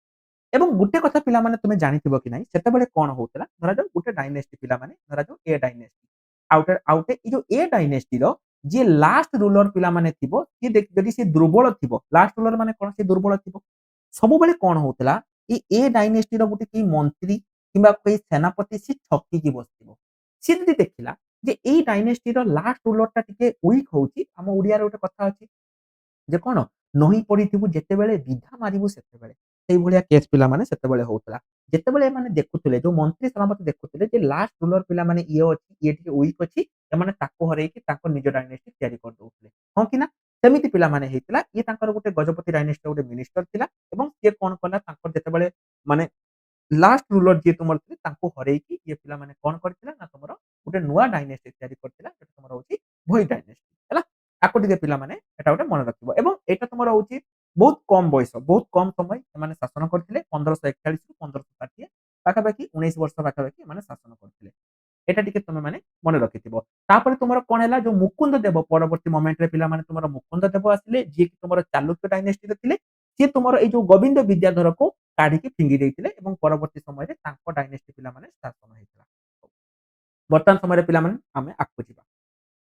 ଏବଂ ଗୋଟେ କଥା ପିଲାମାନେ ତୁମେ ଜାଣିଥିବ କି ନାହିଁ ସେତେବେଳେ କଣ ହଉଥିଲା ଧରାଯାଉ ଗୋଟେ ଡାଇନେଷ୍ଟି ପିଲାମାନେ ଧରାଯାଉ ଏ ଡାଇନେଷ୍ଟି ଆଉ ଗୋଟେ ଏଇ ଯୋଉ ଏ ଡାଇନେଷ୍ଟିର ଯିଏ ଲାଷ୍ଟ ରୁଲର ପିଲାମାନେ ଥିବ ସିଏ ଯଦି ସେ ଦୁର୍ବଳ ଥିବ ଲାଷ୍ଟ ରୁଲର ମାନେ କଣ ସେ ଦୁର୍ବଳ ଥିବ ସବୁବେଳେ କଣ ହଉଥିଲା ଏ ଡାଇନେଷ୍ଟିର ଗୋଟେ କେହି ମନ୍ତ୍ରୀ କିମ୍ବା କେହି ସେନାପତି ସେ ଠକିକି ବସିଥିବ। ସିଏ ଯଦି ଦେଖିଲା ଯେ ଏଇ ଡାଇନେଷ୍ଟିର ଲାଷ୍ଟ ରୁଲରଟା ଟିକେ ୱିକ୍ ହଉଛି ଆମ ଓଡିଆରେ ଗୋଟେ କଥା ଅଛି ଯେ କଣ ନଇଁ ପଡିଥିବୁ ଯେତେବେଳେ ବିଧା ମାରିବୁ ସେତେବେଳେ ସେଇଭଳିଆ କେସ୍ ପିଲାମାନେ ସେତେବେଳେ ହଉଥିଲା। ଯେତେବେଳେ ଏମାନେ ଦେଖୁଥିଲେ ଯୋଉ ମନ୍ତ୍ରୀ ସେନାପତି ଦେଖୁଥିଲେ ଯେ ଲାଷ୍ଟ ରୁଲର ପିଲାମାନେ ଇଏ ଅଛି ଇଏ ଟିକେ ୱିକ୍ ଅଛି ଏମାନେ ତାକୁ ହରେଇକି ତାଙ୍କ ନିଜ ଡାଇନେଷ୍ଟି ତିଆରି କରିଦଉଥିଲେ ହଁ କି ନା ସେମିତି ପିଲାମାନେ ହେଇଥିଲା ଇଏ ତାଙ୍କର ଗୋଟେ ଗଜପତି ଡାଇନେଷ୍ଟିର ଗୋଟେ ମିନିଷ୍ଟର ଥିଲା ଏବଂ ସିଏ କଣ କଲା ତାଙ୍କର ଯେତେବେଳେ ମାନେ ଲାଷ୍ଟ ରୁଲର ଯିଏ ତୁମର ଥିଲେ ତାଙ୍କୁ ହରେଇକି ଇଏ ପିଲାମାନେ କଣ କରିଥିଲା ନା ତମର ଗୋଟେ ନୂଆ ଡାଇନେଷ୍ଟି ତିଆରି କରିଥିଲା ସେଟା ତମର ହଉଛି ଭୋଇ ଡାଇନେଷ୍ଟି ହେଲା। ତାକୁ ଟିକେ ପିଲାମାନେ ଏଟା ଗୋଟେ ମନେ ରଖିବ ଏବଂ ଏଇଟା ତମର ହଉଛି ବହୁତ କମ ବୟସ ବହୁତ କମ ସମୟ ସେମାନେ ଶାସନ କରିଥିଲେ 1541 ରୁ 1560 ପାଖାପାଖି 19 ବର୍ଷ ପାଖାପାଖି ଏମାନେ ଶାସନ କରିଥିଲେ। এটা ଟିକେ ତମେ ମାନେ ମନେ ରଖିଥିବ। ତାପରେ ତୁମର କଣ ହେଲା ଯୋଉ ମୁକୁନ୍ଦ ଦେବ ପରବର୍ତ୍ତୀ ମୋମେଣ୍ଟରେ ପିଲାମାନେ ତୁମର ମୁକୁନ୍ଦ ଦେବ ଆସିଲେ ଯିଏକି ତୁମର ଚାଲୁକ୍ୟ ଡାଇନେଷ୍ଟିରେ ଥିଲେ ସିଏ ତୁମର ଏଇ ଯୋଉ ଗୋବିନ୍ଦ ବିଦ୍ୟାଧରକୁ କାଢିକି ଫିଙ୍ଗି ଦେଇଥିଲେ ଏବଂ ପରବର୍ତ୍ତୀ ସମୟରେ ତାଙ୍କ ଡାଇନେଷ୍ଟି ପିଲାମାନେ ଶାସନ ହେଇଥିଲା। ବର୍ତ୍ତମାନ ସମୟରେ ପିଲାମାନେ ଆମେ ଆଗକୁ ଯିବା।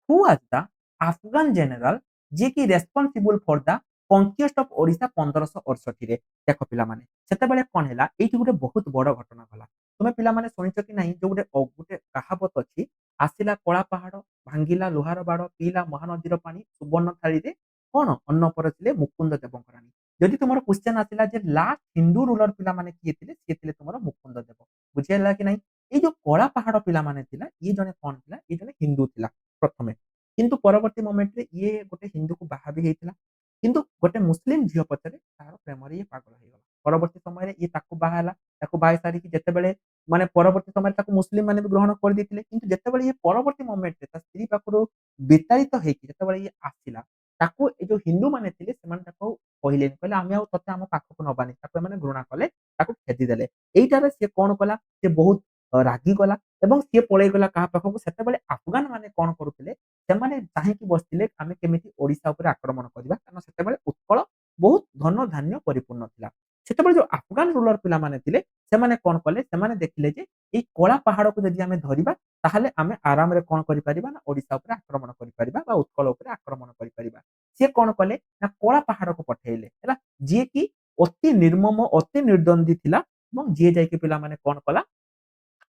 Who was the Afghan general ଯିଏକି ରେସ୍ପନ୍ସିବୁଲ ଫର ଦ କନକ୍ୱେଷ୍ଟ ଅଫ ଓଡିଶା 1568 ଦେଖ ପିଲାମାନେ ସେତେବେଳେ କଣ ହେଲା ଏଇଠି ଗୋଟେ ବହୁତ ବଡ ଘଟଣା ଗଲା। ତୁମେ ପିଲାମାନେ ଶୁଣିଛ କି ନାହିଁ ଯୋଉ ଗୋଟେ କାହାବତ ଅଛି ଆସିଲା କଳା ପାହାଡ ଭାଙ୍ଗିଲା ଲୁହାର ବାଡ ପିଇଲା ମହାନଦୀର ପାଣି ସୁବର୍ଣ୍ଣ ଥାଳିରେ କଣ ଅନ୍ନ ପରସିଲେ ମୁକୁନ୍ଦ ଦେବଙ୍କ ରାଣୀ। ଯଦି ତୁମର କ୍ୱେଶ୍ଚନ ଆସିଲା ଯେ ଲାଷ୍ଟ ହିନ୍ଦୁ ରୁଲର ପିଲାମାନେ କିଏ ଥିଲେ ସିଏ ଥିଲେ ତୁମର ମୁକୁନ୍ଦ ଦେବ ବୁଝିହେଲା କି ନାହିଁ। ଏଇ ଯୋଉ କଳା ପାହାଡ ପିଲାମାନେ ଥିଲା ଇଏ ଜଣେ କଣ ଥିଲା ଇଏ ଜଣେ ହିନ୍ଦୁ ଥିଲା ପ୍ରଥମେ କିନ୍ତୁ ପରବର୍ତ୍ତୀ ମୋମେଣ୍ଟରେ ଇଏ ଗୋଟେ ହିନ୍ଦୁକୁ ବାହା ବି ହେଇଥିଲା କିନ୍ତୁ ଗୋଟେ ମୁସଲିମ ଝିଅ ପଛରେ ତାର ପ୍ରେମରେ ଇଏ ପାଗଳ ହେଇଗଲା। ପରବର୍ତ୍ତୀ ସମୟରେ ଇଏ ତାକୁ ବାହା ହେଲା ତାକୁ ବାହା ସାରିକି ଯେତେବେଳେ ମାନେ ପରବର୍ତ୍ତୀ ସମୟରେ ତାକୁ ମୁସଲିମ ମାନେ ବି ଗ୍ରହଣ କରିଦେଇଥିଲେ କିନ୍ତୁ ଯେତେବେଳେ ଇଏ ପରବର୍ତ୍ତୀ ମୋମେଣ୍ଟରେ ତା ସ୍ତ୍ରୀ ପାଖରୁ ବିତାଡିତ ହେଇକି ଯେତେବେଳେ ଇଏ ଆସିଲା ତାକୁ ଏ ଯୋଉ ହିନ୍ଦୁ ମାନେ ଥିଲେ ସେମାନେ ତାକୁ କହିଲେନି କହିଲେ ଆମେ ଆଉ ତତେ ଆମ ପାଖକୁ ନବାନି ତାକୁ ଏମାନେ ଘୃଣା କଲେ ତାକୁ ଖେଦି ଦେଲେ। ଏଇଟାରେ ସିଏ କଣ କଲା ସେ ବହୁତ ରାଗିଗଲା ଏବଂ ସିଏ ପଳେଇଗଲା କାହା ପାଖକୁ ସେତେବେଳେ ଆଫଗାନ ମାନେ କଣ କରୁଥିଲେ ସେମାନେ ଚାହିଁକି ବସିଥିଲେ ଆମେ କେମିତି ଓଡିଶା ଉପରେ ଆକ୍ରମଣ କରିବା କାରଣ ସେତେବେଳେ ଉତ୍କଳ ବହୁତ ଧନ ଧାନ୍ୟ ପରିପୂର୍ଣ୍ଣ ଥିଲା। ସେତେବେଳେ ଯୋଉ ଆଫଗାନ ରୁଲର ପିଲାମାନେ ଥିଲେ ସେମାନେ କଣ କଲେ ସେମାନେ ଦେଖିଲେ ଯେ ଏଇ କଳା ପାହାଡକୁ ଯଦି ଆମେ ଧରିବା ତାହେଲେ ଆମେ ଆରାମରେ କଣ କରିପାରିବା ନା ଓଡିଶା ଉପରେ ଆକ୍ରମଣ କରିପାରିବା ବା ଉତ୍କଳ ଉପରେ ଆକ୍ରମଣ କରିପାରିବା। ସିଏ କଣ କଲେ ନା କଳା ପାହାଡକୁ ପଠେଇଲେ ହେଲା ଯିଏକି ଅତି ନିର୍ମମ ଅତି ନିର୍ଦ୍ଦନ୍ଦୀ ଥିଲା ଏବଂ ଯିଏ ଯାଇକି ପିଲାମାନେ କଣ କଲା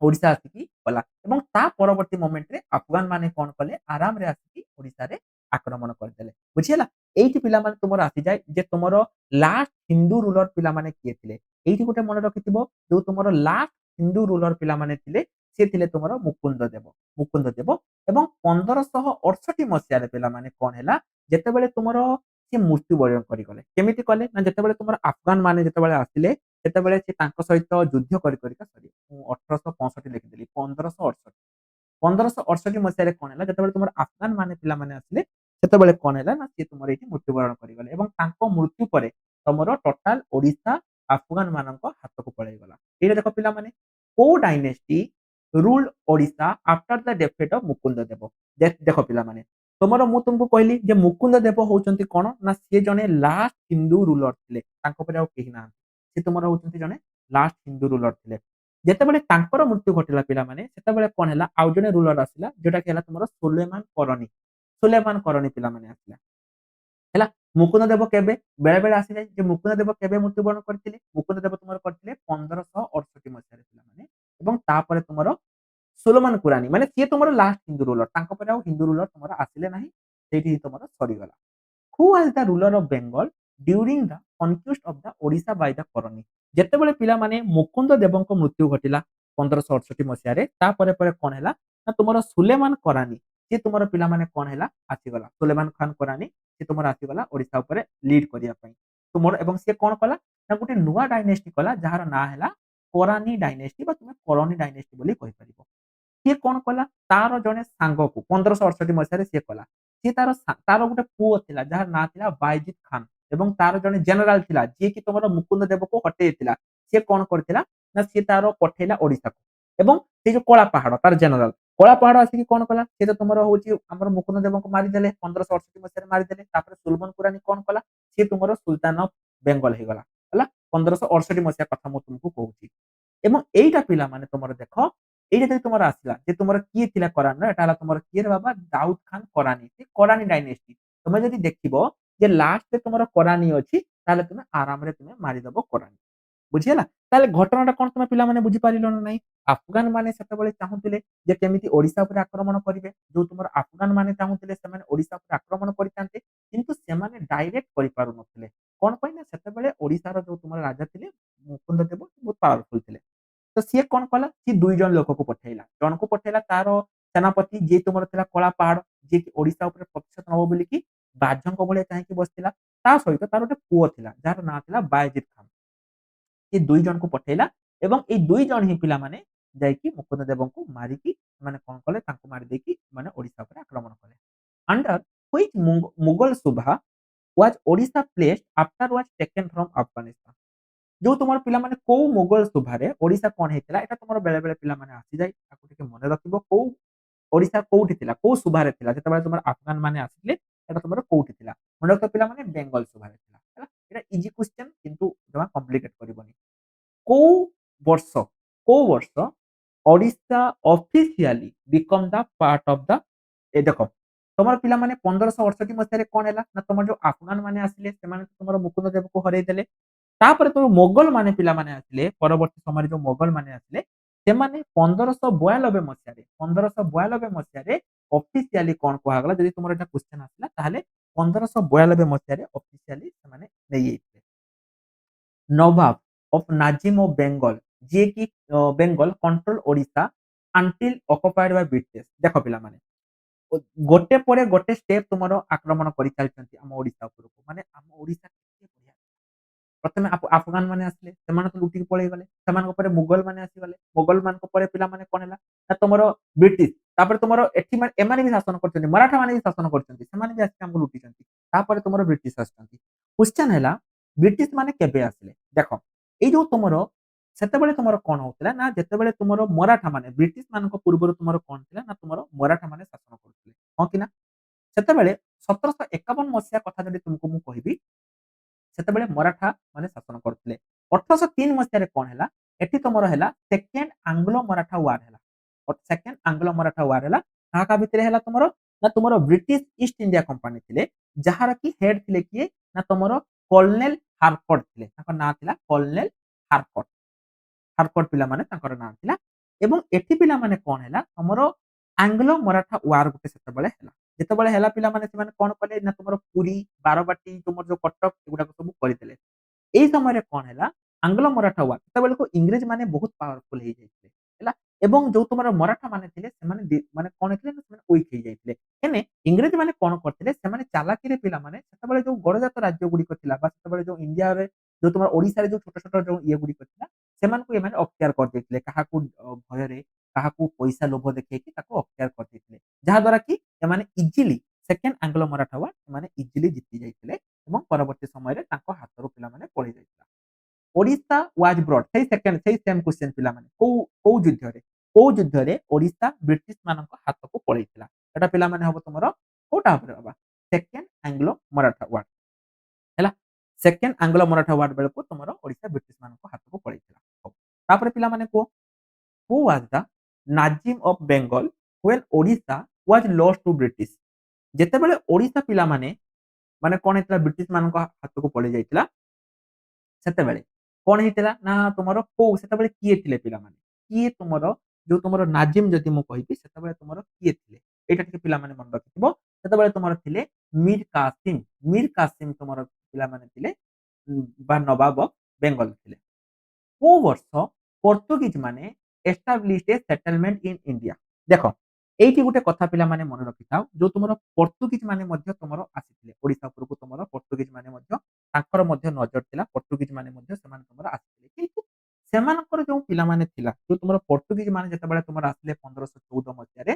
ଓଡିଶା ଆସିକି ଗଲା ଏବଂ ତା ପରବର୍ତ୍ତୀ ମୋମେଣ୍ଟରେ ଆଫଗାନ ମାନେ କଣ କଲେ ଆରାମରେ ଆସିକି ଓଡିଶାରେ ଆକ୍ରମଣ କରିଦେଲେ ବୁଝିହେଲା। ଏଇଠି ପିଲାମାନେ ତୁମର ଆସିଯାଏ ଯେ ତୁମର ଲାଷ୍ଟ ହିନ୍ଦୁ ରୁଲର ପିଲାମାନେ କିଏ ଥିଲେ। ଏଇଠି ଗୋଟେ ମନେ ରଖିଥିବ ଯୋଉ ତୁମର ଲାଷ୍ଟ ହିନ୍ଦୁ ରୁଲର ପିଲାମାନେ ଥିଲେ ସେ ଥିଲେ ତୁମର ମୁକୁନ୍ଦ ଦେବ ଏବଂ 1568 ମସିହାରେ ପିଲାମାନେ କଣ ହେଲା ଯେତେବେଳେ ତୁମର ସେ ମୃତ୍ୟୁବରଣ କରିଗଲେ କେମିତି କଲେ ନା ଯେତେବେଳେ ତୁମର ଆଫଗାନ ମାନେ ଯେତେବେଳେ ଆସିଲେ ସେତେବେଳେ ସେ ତାଙ୍କ ସହିତ ଯୁଦ୍ଧ କରିକା ସରି ମୁଁ 1865 ଲେଖିଦେଲି 1568 ମସିହାରେ କଣ ହେଲା ଯେତେବେଳେ ତୁମର ଆଫଗାନ ମାନେ ପିଲାମାନେ ଆସିଲେ ସେତେବେଳେ କଣ ହେଲା ନା ସିଏ ତୁମର ଏଇଠି ମୃତ୍ୟୁବରଣ କରିଗଲେ ଏବଂ ତାଙ୍କ ମୃତ୍ୟୁ ପରେ ତମର ଟୋଟାଲ ଓଡିଶା ଆଫଗାନ ମାନଙ୍କ ହାତକୁ ପଳେଇଗଲା। ଏଇଟା ଦେଖ ପିଲାମାନେ, କୋଉ dynasty ruled Odisha after the death of Mukunda Deva. ଦେଖ ପିଲାମାନେ, ମୁଁ ତୁମକୁ କହିଲି ଯେ ମୁକୁନ୍ଦ ଦେବ ହଉଛନ୍ତି କଣ ନା ସିଏ ଜଣେ ଲାଷ୍ଟ ହିନ୍ଦୁ ରୁଲର ଥିଲେ, ତାଙ୍କ ପରେ ଆଉ କେହି ନାହାନ୍ତି। ସେ ତୁମର ହଉଛନ୍ତି ଜଣେ ଲାଷ୍ଟ ହିନ୍ଦୁ ରୁଲର ଥିଲେ। ଯେତେବେଳେ ତାଙ୍କର ମୃତ୍ୟୁ ଘଟିଲା ପିଲାମାନେ, ସେତେବେଳେ କଣ ହେଲା, ଆଉ ଜଣେ ରୁଲର ଆସିଲା, ଯୋଉଟା କି ହେଲା ତୁମର ସୁଲେମାନ କରଣୀ। ସୁଲେମାନ କରଣୀ ପିଲାମାନେ ଆସିଲା ହେଲା। ମୁକୁନ୍ଦ ଦେବ କେବେ ବେଳେ ବେଳେ ଆସିଯାଏ ଯେ ମୁକୁନ୍ଦ ଦେବ କେବେ ମୃତ୍ୟୁବରଣ କରିଥିଲେ, ମୁକୁନ୍ଦ ଦେବ ତୁମର କରିଥିଲେ 1568 ମସିହାରେ ପିଲାମାନେ। ଏବଂ ତାପରେ ତୁମର ସୁଲେମାନ କୁରାନୀ, ମାନେ ସିଏ ତୁମର ଲାଷ୍ଟ ହିନ୍ଦୁ ରୁଲର, ତାଙ୍କ ପରେ ଆଉ ହିନ୍ଦୁ ରୁଲର ତୁମର ଆସିଲେ ନାହିଁ, ସେଇଠି ହିଁ ତୁମର ସରିଗଲା। Who was the ruler of Bengal during the conquest of the Odisha by the Karrani. ଯେତେବେଳେ ପିଲାମାନେ ମୁକୁନ୍ଦ ଦେବଙ୍କ ମୃତ୍ୟୁ ଘଟିଲା 1568 ମସିହାରେ, ତାପରେ ପରେ କଣ ହେଲା ନା ତୁମର ସୁଲେମାନ କରାନୀ, ସିଏ ତୁମର ପିଲାମାନେ କଣ ହେଲା ଆସିଗଲା, ସୁଲେମାନ ଖାନ କରାନୀ ସେ ତୁମର ଆସିଗଲା ଓଡିଶା ଉପରେ ଲିଡ୍ କରିବା ପାଇଁ ତୁମର। ଏବଂ ସିଏ କଣ କଲା ନା ଗୋଟେ ନୂଆ ଡାଇନେଷ୍ଟି କଲା, ଯାହାର ନାଁ ହେଲା କରାନୀ ଡାଇନେଷ୍ଟି ବା ତୁମେ କରଣୀ ଡାଇନେଷ୍ଟି ବୋଲି କହିପାରିବ। ସିଏ କଣ କଲା, ତାର ଜଣେ ସାଙ୍ଗକୁ 1568 ମସିହାରେ ସିଏ କଲା, ସିଏ ତାର ଗୋଟେ ପୁଅ ଥିଲା ଯାହାର ନାଁ ଥିଲା ବାଇଜିତ ଖାନ, ଏବଂ ତାର ଜଣେ ଜେନେରାଲ ଥିଲା ଯିଏ କି ତମର ମୁକୁନ୍ଦ ଦେବକୁ ହଟେଇଥିଲା। ସିଏ କଣ କରିଥିଲା ନା ସିଏ ତାର ପଠେଇଲା ଓଡିଶାକୁ, ଏବଂ ସେ ଯୋଉ କଳା ପାହାଡ ତାର ଜେନେରାଲ କଳା ପାହାଡ ଆସିକି କଣ କଲା, ସେ ତ ତୁମର ହଉଛି ଆମର ମୁକୁନ୍ଦ ଦେବଙ୍କୁ ମାରିଦେଲେ 1568 ମସିହାରେ ମାରିଦେଲେ। ତାପରେ ସୁଲମନ କୁରାନୀ କଣ କଲା, ସିଏ ତୁମର ସୁଲତାନ ଅଫ ବେଙ୍ଗଲ ହେଇଗଲା ହେଲା। 1568 ମସିହା କଥା ମୁଁ ତୁମକୁ କହୁଛି। ଏବଂ ଏଇଟା ପିଲାମାନେ ତୁମର ଦେଖ, ଏଇଟା ଯଦି ତୁମର ଆସିଲା ଯେ ତୁମର କିଏ ଥିଲା କରାନୀର, ଏଟା ହେଲା ତୁମର କିଏ ରେ ବାବା, ଦାଉଦ ଖାନ କରାନୀ, ସେ କରାନୀ ଡାଇନେଷ୍ଟି। ତମେ ଯଦି ଦେଖିବ ଯେ ଲାଷ୍ଟରେ ତୁମର କରାନୀ ଅଛି, ତାହେଲେ ତୁମେ ଆରାମରେ ତୁମେ ମାରିଦବ କରାନୀ। ବୁଝିହେଲା? ତାହେଲେ ଘଟଣାଟା କଣ ତମେ ପିଲାମାନେ ବୁଝିପାରିଲ ନା ନାଇଁ? ଆଫଗାନ ମାନେ ସେତେବେଳେ ଚାହୁଁଥିଲେ ଯେ କେମିତି ଓଡିଶା ଉପରେ ଆକ୍ରମଣ କରିବେ। ଯୋଉ ତୁମର ଆଫଗାନ ମାନେ ଚାହୁଁଥିଲେ ସେମାନେ ଓଡିଶା ଉପରେ ଆକ୍ରମଣ କରିଥାନ୍ତେ, କିନ୍ତୁ ସେମାନେ ଡାଇରେକ୍ଟ କରିପାରୁନଥିଲେ। କଣ ପାଇଁ ନା ସେତେବେଳେ ଓଡିଶାର ଯୋଉ ତୁମର ରାଜା ଥିଲେ ମୁକୁନ୍ଦ ଦେବ ବହୁତ ପାୱାରଫୁଲ ଥିଲେ। ତ ସିଏ କଣ କଲା, ସିଏ 2 ଜଣ ଲୋକକୁ ପଠେଇଲା। ଜଣକୁ ପଠେଇଲା ତାର ସେନାପତି ଯିଏ ତୁମର ଥିଲା କଳା ପାହାଡ, ଯିଏ କି ଓଡିଶା ଉପରେ ପ୍ରତିଶୋଧ ନବ ବୋଲିକି ବାଘଙ୍କ ଭଳିଆ ଚାହିଁକି ବସିଥିଲା। ତା ସହିତ ତାର ଗୋଟେ ପୁଅ ଥିଲା ଯାହାର ନାଁ ଥିଲା ବାୟଜିତ ଖାନ। ଏ 2 ଜଣଙ୍କୁ ପଠେଇଲା, ଏବଂ ଏଇ 2 ଜଣ ହିଁ ପିଲାମାନେ ଯାଇକି ମୁକୁନ୍ଦ ଦେବଙ୍କୁ ମାରିକି ସେମାନେ କଣ କଲେ, ତାଙ୍କୁ ମାରି ଦେଇକି ମାନେ ଓଡିଶା ଉପରେ ଆକ୍ରମଣ କଲେ। Under which Mughal subah was Odisha placed after was taken from Afghanistan. ଯୋଉ ତୁମର ପିଲାମାନେ କୋଉ ମୋଗଲ ସୁଭାରେ ଓଡିଶା କଣ ହେଇଥିଲା, ଏଟା ତୁମର ବେଳେ ବେଳେ ପିଲାମାନେ ଆସିଯାଏ, ତାକୁ ଟିକେ ମନେ ରଖିବ। କୋଉ ଓଡିଶା କୋଉଠି ଥିଲା, କୋଉ ସୁଭାରେ ଥିଲା, ଯେତେବେଳେ ତୁମର ଆଫଗାନ ମାନେ ଆସିଲେ, এটা ତୁମର କୋଉଠି ଥିଲା? ମନେ ରଖିବ ପିଲାମାନେ, ବେଙ୍ଗଲ ସୁଭାରେ ଥିଲା ହେଲା। এটা ଇଜି କ୍ୱେଶ୍ଚନ, କିନ୍ତୁ ଜମା କମ୍ପ୍ଲିକେଟ କରିବନି। କୋଉ ବର୍ଷ କୋଉ ବର୍ଷ Odisha officially become the part of the, ଏ ଦେଖ ତମର ପିଲାମାନେ 1568 ମସିହାରେ କଣ ହେଲା ନା ତମର ଯୋଉ ଆଫଗାନ ମାନେ ଆସିଲେ, ସେମାନେ ତୁମର ମୁକୁନ୍ଦ ଦେବକୁ ହରେଇ ଦେଲେ। ତାପରେ ତୁମ ମୋଗଲ ମାନେ ପିଲାମାନେ ଆସିଲେ, ପରବର୍ତ୍ତୀ ସମୟରେ ଯୋଉ ମୋଗଲ ମାନେ ଆସିଲେ, ସେମାନେ 1592 ମସିହାରେ ଅଫିସିଆଲି କଣ କୁହାଗଲା, ଯଦି ତୁମର ଏଟା କ୍ୱେଶ୍ଚନ ଆସିଲା ତାହେଲେ 1592 ଅଫିସିଆଲି ସେମାନେ ନେଇଯାଇଥିଲେ। ନବାବ ଅଫ ନାଜିମ ଅଫ ବେଙ୍ଗଲ, ଯିଏ କି ବେଙ୍ଗଲ କଣ୍ଟ୍ରୋଲ ଓଡିଶା ଆଣ୍ଟିଲ ଅକୁପାଏଡ ବାଇ ବ୍ରିଟିଶ। ଦେଖ ପିଲାମାନେ, ଗୋଟେ ପରେ ଗୋଟେ ଷ୍ଟେପ ତୁମର ଆକ୍ରମଣ କରିଚାଲିଛନ୍ତି ଆମ ଓଡିଶା ଉପରକୁ, ମାନେ ଆମ ଓଡିଶା କେତେ ବଢିଆ। ପ୍ରଥମେ ଆଫଗାନ ମାନେ ଆସିଲେ, ସେମାନେ ତ ଲୁଟିକି ପଳେଇଗଲେ, ସେମାନଙ୍କ ପରେ ମୁଗଲ ମାନେ ଆସିଗଲେ, ମୁଗଲ ମାନଙ୍କ ପରେ ପିଲାମାନେ କଣ ହେଲା ନା ତମର ବ୍ରିଟିଶ, ତାପରେ ତୁମର ଏଠି ଏମାନେ ବି ଶାସନ କରୁଛନ୍ତି, ମରାଠା ମାନେ ବି ଶାସନ କରୁଛନ୍ତି, ସେମାନେ ବି ଆସିକି ଆମକୁ ଲୁଟିଛନ୍ତି। ତାପରେ ତୁମର ବ୍ରିଟିଶ ଆସିଛନ୍ତି। କ୍ୱେଶ୍ଚନ ହେଲା ବ୍ରିଟିଶ ମାନେ କେବେ ଆସିଲେ? ଦେଖ, ଏଇ ଯୋଉ ତୁମର ସେତେବେଳେ ତୁମର କଣ ହଉଥିଲା ନା, ଯେତେବେଳେ ତୁମର ମରାଠା ମାନେ, ବ୍ରିଟିଶ ମାନଙ୍କ ପୂର୍ବରୁ ତୁମର କଣ ଥିଲା ନା ତୁମର ମରାଠା ମାନେ ଶାସନ କରୁଥିଲେ, ହଁ କି ନା? ସେତେବେଳେ 1751 କଥା ଯଦି ତୁମକୁ ମୁଁ କହିବି, ସେତେବେଳେ ମରାଠା ମାନେ ଶାସନ କରୁଥିଲେ। 1803 କଣ ହେଲା, ଏଠି ତମର ହେଲା ସେକେଣ୍ଡ ଆଙ୍ଗ୍ଲୋ ମରାଠା ୱାର ହେଲା। ସେକେଣ୍ଡ ଆଙ୍ଗ୍ଲୋ ମରାଠା ୱାର ହେଲା। କାହା କାହା ଭିତରେ ହେଲା ତୁମର ନା ତୁମର ବ୍ରିଟିଶ ଇଷ୍ଟ ଇଣ୍ଡିଆ କମ୍ପାନୀ ଥିଲେ, ଯାହାର କି ହେଡ ଥିଲେ କିଏ ନା ତୁମର କର୍ଣ୍ଣେଲ ହାରକୋର୍ଟ ଥିଲେ, ତାଙ୍କ ନାଁ ଥିଲା କର୍ଣ୍ଣେଲ ହାରକୋର୍ଟ। ହାରକୋର୍ଟ ପିଲାମାନେ ତାଙ୍କର ନାଁ ଥିଲା। ଏବଂ ଏଠି ପିଲାମାନେ କଣ ହେଲା, ତମର ଆଙ୍ଗ୍ଲୋ ମରାଠା ୱାର ଗୋଟେ ସେତେବେଳେ ହେଲା। ଯେତେବେଳେ ହେଲା ପିଲାମାନେ ସେମାନେ କଣ କଲେ ନା ତୁମର ପୁରୀ, ବାରବାଟୀ, ତୁମର ଯୋଉ କଟକ, ଏଗୁଡାକ ସବୁ କରିଦେଲେ। ଏଇ ସମୟରେ କଣ ହେଲା, ଆଙ୍ଗ୍ଲୋ ମରାଠା ୱାର ସେତେବେଳକୁ ଇଂରେଜ ମାନେ ବହୁତ ପାୱାରଫୁଲ ହେଇଯାଇଥିଲେ ହେଲା। ଏବଂ ଯୋଉ ତୁମର ମରାଠା ମାନେ ଥିଲେ, ସେମାନେ ମାନେ କଣ ହେଇଥିଲେ ନା ସେମାନେ ୱିକ ହେଇଯାଇଥିଲେ। ହେନେ ଇଂରେଜ ମାନେ କଣ କରିଥିଲେ, ସେମାନେ ଚାଲାକିରେ ପିଲାମାନେ ସେତେବେଳେ ଯୋଉ ଗଡଜାତ ରାଜ୍ୟ ଗୁଡିକ ଥିଲା, ବା ସେତେବେଳେ ଯୋଉ ଇଣ୍ଡିଆରେ ଯୋଉ ତୁମର ଓଡିଶାରେ ଯୋଉ ଛୋଟ ଛୋଟ ଯୋଉ ଇଏ ଗୁଡିକ ଥିଲା, ସେମାନଙ୍କୁ ଏମାନେ ଅକ୍ତିଆର କରିଦେଇଥିଲେ। କାହାକୁ ଭୟରେ, କାହାକୁ ପଇସା ଲୋଭ ଦେଖେଇକି ତାକୁ ଅକ୍ତିଆର କରିଦେଇଥିଲେ। ଯାହା ଦ୍ୱାରା କି ଏମାନେ easily second Anglo Maratha war ସେମାନେ ଇଜିଲି ଜିତି ଯାଇଥିଲେ। ଏବଂ ପରବର୍ତ୍ତୀ ସମୟରେ ତାଙ୍କ ହାତରୁ ପିଲାମାନେ ପଳେଇ ଯାଇଥିଲା। ଓଡିଶା ୱାଜ୍ ବ୍ରଟ୍ ସେଇ ସେକେଣ୍ଡ ସେଇ ସେମ୍ କ୍ୱେଶ୍ଚନ୍ ପିଲାମାନେ କୋଉ ଯୁଦ୍ଧରେ ଓଡିଶା ବ୍ରିଟିଶ ମାନଙ୍କ ହାତକୁ ପଳେଇଥିଲା? ଏଟା ପିଲାମାନେ ହବ ତୁମର କୋଉଟା ଉପରେ ହବା? ସେକେଣ୍ଡ ଆଙ୍ଗ୍ଲୋ ମରାଠା ୱାର୍ ହେଲା। ସେକେଣ୍ଡ ଆଙ୍ଗ୍ଲୋ ମରାଠା ୱାର୍ ବେଳକୁ ତୁମର ଓଡିଶା ବ୍ରିଟିଶ ମାନଙ୍କ ହାତକୁ ପଳେଇଥିଲା। ହଉ। ତାପରେ ପିଲାମାନେ କୁହ, who was the nazim of Bengal when Odisha was lost to British? ଯେତେବେଳେ ଓଡିଶା ପିଲାମାନେ ମାନେ କଣ ହେଇଥିଲା ବ୍ରିଟିଶ ମାନଙ୍କ ହାତକୁ ପଳେଇ ଯାଇଥିଲା, ସେତେବେଳେ କଣ ହେଇଥିଲା ନା ତୁମର କୋଉ ସେତେବେଳେ କିଏ ଥିଲେ ପିଲାମାନେ? କିଏ ତୁମର ଯୋଉ ତୁମର ନାଜିମ୍ ଯଦି ମୁଁ କହିବି ସେତେବେଳେ ତୁମର କିଏ ଥିଲେ? ଏଇଟା ଟିକେ ପିଲାମାନେ ମନେ ରଖିଥିବ। ସେତେବେଳେ ତୁମର ଥିଲେ ମୀର କାସିମ। ମୀର କାସିମ ତୁମର ପିଲାମାନେ ଥିଲେ ବା ନବାବ ଅଫ ବେଙ୍ଗଲ ଥିଲେ। କୋଉ ବର୍ଷ ପର୍ତ୍ତୁଗୀଜ ମାନେ established A settlement in India? ଦେଖ ଏଇଠି ଗୋଟେ କଥା ପିଲାମାନେ ମନେ ରଖିଥାଉ, ଯୋଉ ତୁମର ପର୍ତ୍ତୁଗୀଜ ମାନେ ମଧ୍ୟ ତୁମର ଆସିଥିଲେ ଓଡିଶା ଉପରକୁ, ତୁମର ପର୍ତ୍ତୁଗୀଜ ମାନେ ମଧ୍ୟ ତାଙ୍କର ମଧ୍ୟ ନଜର ଥିଲା, ପର୍ତ୍ତୁଗୀଜ ମାନେ ମଧ୍ୟ ସେମାନେ ତୁମର ଆସିଥିଲେ। କିନ୍ତୁ ସେମାନଙ୍କର ଯୋଉ ପିଲାମାନେ ଥିଲା, ଯୋଉ ତୁମର ପର୍ତ୍ତୁଗୀଜ ମାନେ ଯେତେବେଳେ ତୁମର ଆସିଲେ 1514 ମସିହାରେ,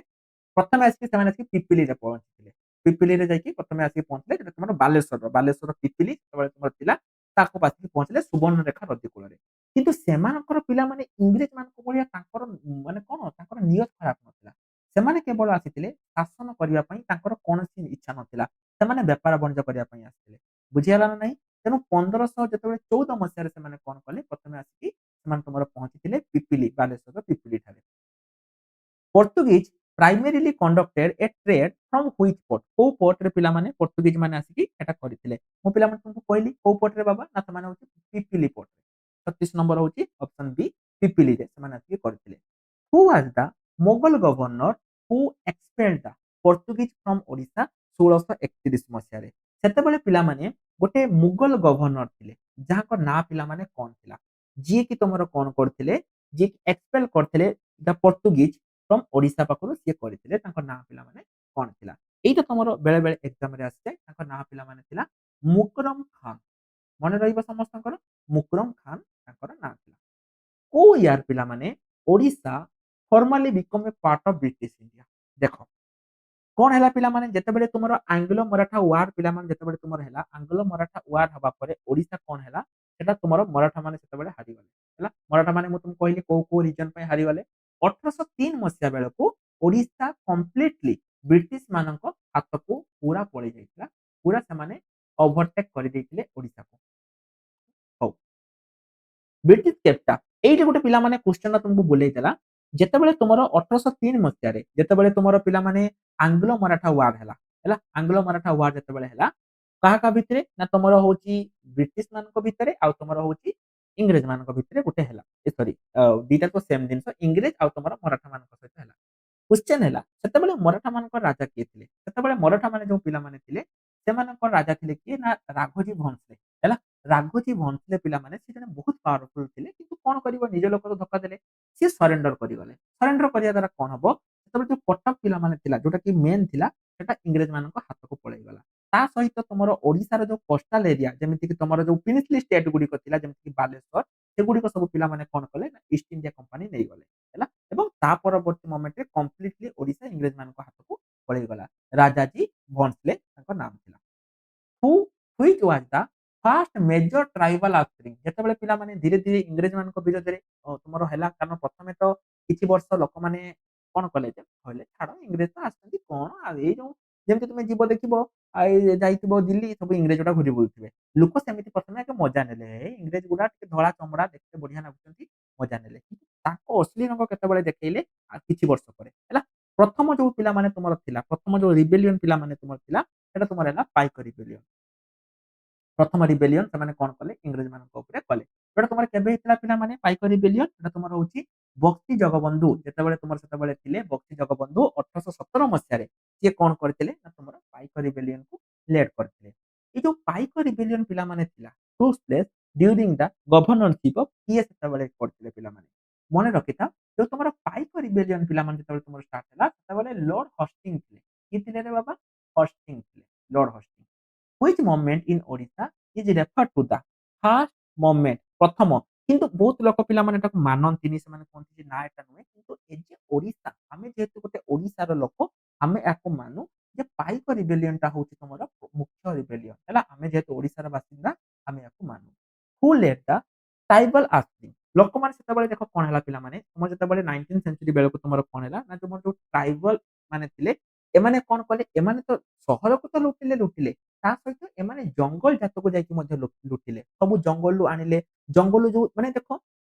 ପ୍ରଥମେ ଆସିକି ସେମାନେ ଆସିକି ପିପିଲିରେ ପହଞ୍ଚିଥିଲେ। ପିପିଲିରେ ଯାଇକି ପ୍ରଥମେ ଆସିକି ପହଞ୍ଚିଲେ, ଯେଟା ତୁମର ବାଲେଶ୍ୱର ପିପିଲି ସେତେବେଳେ ତୁମର ଥିଲା, ତାକୁ ଆସିକି ପହଞ୍ଚିଲେ ସୁବର୍ଣ୍ଣରେଖା ନଦୀ କୂଳରେ। କିନ୍ତୁ ସେମାନଙ୍କର ପିଲାମାନେ ଇଂରେଜ ମାନଙ୍କ ଭଳିଆ ତାଙ୍କର ମାନେ କଣ ତାଙ୍କର ନିୟତ ଖରାପ ନଥିଲା। ସେମାନେ କେବଳ ଆସିଥିଲେ ଶାସନ କରିବା ପାଇଁ, ତାଙ୍କର କୌଣସି ଇଚ୍ଛା ନଥିଲା। ସେମାନେ ବେପାର ବାଣିଜ୍ୟ କରିବା ପାଇଁ ଆସିଥିଲେ। ବୁଝିହେଲା ନା ନାହିଁ? ତେଣୁ 1514 ମସିହାରେ ସେମାନେ କଣ କଲେ, ପ୍ରଥମେ ଆସିକି ସେମାନେ ତୁମର ପହଞ୍ଚିଥିଲେ ପିପିଲି, ବାଲେଶ୍ୱର ପିପିଲି ଠାରେ। Portuguese primarily conducted a trade from which port? କୋଉ ପୋର୍ଟରେ ପିଲାମାନେ ପର୍ତ୍ତୁଗୀଜ ମାନେ ଆସିକି ଏଟା କରିଥିଲେ? ମୁଁ ପିଲାମାନେ ତୁମକୁ କହିଲି କୋଉ ପୋର୍ଟରେ ବାବା, ନା ସେମାନେ ହଉଛି ପିପିଲି ପୋର୍ଟରେ। 36 ନମ୍ବର ହଉଛି ଅପସନ ବି, ପିପିଲିରେ ସେମାନେ ଆସିକି କରିଥିଲେ। Who was the Mughal governor who expelled the Portuguese from Odisha 1631 ମସିହାରେ? ସେତେବେଳେ ପିଲାମାନେ ଗୋଟେ ମୁଗଲ ଗଭର୍ଣ୍ଣର ଥିଲେ, ଯାହାଙ୍କ ନାଁ ପିଲାମାନେ କଣ ଥିଲା? ଯିଏକି ତମର କଣ କରିଥିଲେ, ଯିଏ ଏକ୍ସପେଲ କରିଥିଲେ ଦ ପର୍ତ୍ତୁଗୀଜ ଫ୍ରମ ଓଡିଶା ପାଖରୁ, ସିଏ କରିଥିଲେ। ତାଙ୍କ ନାଁ ପିଲାମାନେ କଣ ଥିଲା? ଏଇଟା ତମର ବେଳେ ବେଳେ ଏକ୍ସାମ ରେ ଆସିଯାଏ। ତାଙ୍କ ନାଁ ପିଲାମାନେ ଥିଲା ମୁକରମ ଖାନ। ମନେ ରହିବ ସମସ୍ତଙ୍କର, ମୁକରମ ଖାନ ତାଙ୍କର ନାଁ ଥିଲା। କୋଉ ଇୟର ପିଲାମାନେ Odisha formally BCom A part of British India? ଦେଖ କଣ ହେଲା ପିଲାମାନେ, ଯେତେବେଳେ ତୁମର ଆଙ୍ଗ୍ଲୋ ମରାଠା ୱାର ପିଲାମାନେ ଯେତେବେଳେ ତୁମର ହେଲା, ଆଙ୍ଗ୍ଲୋ ମରାଠା ୱାର ହବା ପରେ ଓଡିଶା କଣ ହେଲା, ସେଟା ତୁମର ମରାଠା ମାନେ ସେତେବେଳେ ହାରିଗଲେ। ହେଲା, ମରାଠା ମାନେ ମୁଁ ତୁମକୁ କହିଲି କୋଉ କୋଉ ରିଜନ ପାଇଁ ହାରିଗଲେ। 1803 ମସିହା ବେଳକୁ ଓଡିଶା କମ୍ପ୍ଲିଟଲି ବ୍ରିଟିଶ ମାନଙ୍କ ହାତକୁ ପୁରା ପଳେଇ ଯାଇଥିଲା। ପୁରା ସେମାନେ ଓଭରଟେକ୍ କରିଦେଇଥିଲେ ଓଡିଶାକୁ। ହଉ। ବ୍ରିଟିଶ କେପ୍ଟା, ଏଇଠି ଗୋଟେ ପିଲାମାନେ କ୍ୱେଶ୍ଚନ ତୁମକୁ ବୁଲେଇ ଦେଲା। ଯେତେବେଳେ ତୁମର 1803 ମସିହାରେ ଯେତେବେଳେ ତୁମର ପିଲାମାନେ ଆଙ୍ଗ୍ଲୋ ମରାଠା ୱାର ହେଲା, ହେଲା ଆଙ୍ଗ୍ଲୋ ମରାଠା ୱାର ଯେତେବେଳେ ହେଲା, କାହା କାହା ଭିତରେ, ନା ତମର ହଉଛି ବ୍ରିଟିଶ ମାନଙ୍କ ଭିତରେ ଆଉ ତମର ହଉଛି ଇଂରେଜ ମାନଙ୍କ ଭିତରେ ଗୋଟେ ହେଲା। ସରି, ଦିଟା ତ ସେମ ଜିନିଷ, ଇଂରେଜ ଆଉ ତମର ମରାଠା ମାନଙ୍କ ସହିତ ହେଲା। କ୍ୱେଶ୍ଚନ ହେଲା, ସେତେବେଳେ ମରାଠା ମାନଙ୍କର ରାଜା କିଏ ଥିଲେ? ସେତେବେଳେ ମରାଠା ମାନେ ଯୋଉ ପିଲାମାନେ ଥିଲେ, ସେମାନଙ୍କର ରାଜା ଥିଲେ କିଏ, ନା ରାଘୋଜୀ ଭୋଂସଲେ। ହେଲା, ରାଘୋଜୀ ଭୋଂସଲେ ପିଲାମାନେ ସେ ଜଣେ ବହୁତ ପାୱାରଫୁଲ ଥିଲେ, କିନ୍ତୁ କଣ କରିବ, ନିଜ ଲୋକକୁ ଧୋକା ଦେଲେ, ସିଏ ସରେଣ୍ଡର କରିଗଲେ। ସରେଣ୍ଡର କରିବା ଦ୍ୱାରା କଣ ହବ, ସେତେବେଳେ ଯୋଉ କଟକ ପିଲାମାନେ ଥିଲା, ଯୋଉଟା କି ମେନ୍ ଥିଲା, ସେଟା ଇଂରେଜ ମାନଙ୍କ ହାତକୁ ପଳେଇଗଲା। ତା ସହିତ ତମର ଓଡିଶାର ଯୋଉ କୋଷ୍ଟାଲ ଏରିଆ, ଯେମିତି କି ତମର ଯୋଉ ପ୍ରିନ୍ସଲି ଷ୍ଟେଟ ଗୁଡିକ ଥିଲା, ଯେମିତି କି ବାଲେଶ୍ୱର, ସେଗୁଡିକ ସବୁ ପିଲାମାନେ କଣ କଲେ, ନା ଇଷ୍ଟ ଇଣ୍ଡିଆ କମ୍ପାନୀ ନେଇଗଲେ। ହେଲା, ଏବଂ ତା ପରବର୍ତ୍ତୀ ମୋମେଣ୍ଟରେ କମ୍ପ୍ଲିଟଲି ଓଡିଶା ଇଂରେଜ ମାନଙ୍କ ହାତକୁ ପଳେଇଗଲା। ରାଜାଜୀ ଭୋଂସଲେ ତାଙ୍କ ନାମ ଥିଲା। Who which was the first major tribal acting? ଯେତେବେଳେ ପିଲାମାନେ ଧୀରେ ଧୀରେ ଇଂରେଜ ମାନଙ୍କ ବିରୋଧରେ ତୁମର ହେଲା, କାରଣ ପ୍ରଥମେ ତ କିଛି ବର୍ଷ ଲୋକମାନେ କଣ କଲେ, ଯେ କହିଲେ ଛାଡ ଇଂରେଜ ତ ଆସିଛନ୍ତି, କଣ ଆଉ ଏଇ ଯୋଉ ଯେମିତି ତୁମେ ଯିବ ଦେଖିବ, ଆଉ ଯାଇଥିବ ଦିଲ୍ଲୀ, ସବୁ ଇଂରେଜ ଗୁଡା ଘୁରି ବୁଲୁଥିବେ। ଲୋକ ସେମିତି ପ୍ରଥମେ ଆଗେ ମଜା ନେଲେ, ଇଂରେଜ ଗୁଡା ଟିକେ ଧଳା ଚମଡା ଦେଖତେ ବଢିଆ ଲାଗୁଛନ୍ତି, ମଜା ନେଲେ। କିନ୍ତୁ ତାଙ୍କ ଅଶ୍ଲି ରଙ୍ଗ କେତେବେଳେ ଦେଖେଇଲେ, ଆଉ କିଛି ବର୍ଷ ପରେ ହେଲା। ପ୍ରଥମ ଯୋଉ ପିଲାମାନେ ତୁମର ଥିଲା, ପ୍ରଥମ ଯୋଉ ରିବେଲିୟନ ପିଲାମାନେ ତୁମର ଥିଲା, ସେଟା ତୁମର ହେଲା ପାଇକ ରିବେଲିୟନ। ପ୍ରଥମ ରିବେଲିୟନ ସେମାନେ କଣ କଲେ, ଇଂରେଜ ମାନଙ୍କ ଉପରେ କଲେ। ସେଟା ତୁମର କେବେ ହେଇଥିଲା ପିଲାମାନେ ପାଇକ ରିବେଲିୟନ? ସେଟା ତୁମର ହଉଛି ବକ୍ସି ଜଗବନ୍ଧୁ, ଯେତେବେଳେ ତୁମର ସେତେବେଳେ ଥିଲେ ବକ୍ସି ଜଗବନ୍ଧୁ 1817 ମସିହାରେ ସିଏ କଣ କରିଥିଲେ, ନା ତୁମର ପାଇକ ରିବେଲିୟନ କୁ ଲେଡ କରିଥିଲେ। ଏଇ ଯୋଉ ପାଇକ ରିବେଲିୟନ ପିଲାମାନେ ଥିଲା, ଟୁକ୍ ପ୍ଲେସ୍ ଡ୍ୟୁରିଂ ଦ ଗଭର୍ଣ୍ଣରସିପ ଅଫ କିଏ ସେତେବେଳେ କରିଥିଲେ ପିଲାମାନେ? ମନେ ରଖିଥା, ଯୋଉ ତମର ପାଇକ ରିବେଲିୟନ ପିଲାମାନେ ଯେତେବେଳେ ତୁମର ଷ୍ଟାର୍ଟ ହେଲା, ସେତେବେଳେ ଲର୍ଡ ହଷ୍ଟିଂ ଥିଲେ। କିଏ ଥିଲେ ରେ ବାବା? ହଷ୍ଟିଂ ଥିଲେ, Lord ହଷ୍ଟିଂ। which moment in Odisha is referred to the first moment? ପ୍ରଥମ, କିନ୍ତୁ ବହୁତ ଲୋକ ପିଲାମାନେ ଏଟାକୁ ମାନନ୍ତିନି, ସେମାନେ କୁହନ୍ତି ଯେ ନା ଏଟା ନୁହେଁ, କିନ୍ତୁ ଏ ଯେ ଓଡିଶା, ଆମେ ଯେହେତୁ ଗୋଟେ ଓଡିଶାର ଲୋକ, ଆମେ ଏହାକୁ ମାନୁ ଯେ ପାଇକ ରିବେଲିୟନ ଟା ହଉଛି ତମର ମୁଖ୍ୟ ରିବେଲିୟନ ହେଲା ଆମେ ଯେହେତୁ ଓଡ଼ିଶାର ବାସିନ୍ଦା ଆମେ ୟାକୁ ମାନୁ। ହୁ ଲେଡ୍ ଦ ଟ୍ରାଇବାଲ ଆପରିଙ୍ଗ ଲୋକମାନେ ସେତେବେଳେ ଦେଖ କଣ ହେଲା ପିଲାମାନେ ତମର ଯେତେବେଳେ 19th ସେଞ୍ଚୁରୀ ବେଳକୁ ତମର କଣ ହେଲା ନା ତୁମର ଯୋଉ ଟ୍ରାଇବାଲ ମାନେ ଥିଲେ ଏମାନେ କଣ କଲେ ଏମାନେ ତ ସହରକୁ ତ ଲୁଟିଲେ ତା ସହିତ ଏମାନେ ଜଙ୍ଗଲ ଜାତକୁ ଯାଇକି ମଧ୍ୟ ଲୁଟିଲେ ସବୁ ଜଙ୍ଗଲରୁ ଆଣିଲେ ଜଙ୍ଗଲରୁ ଯୋଉ ମାନେ ଦେଖ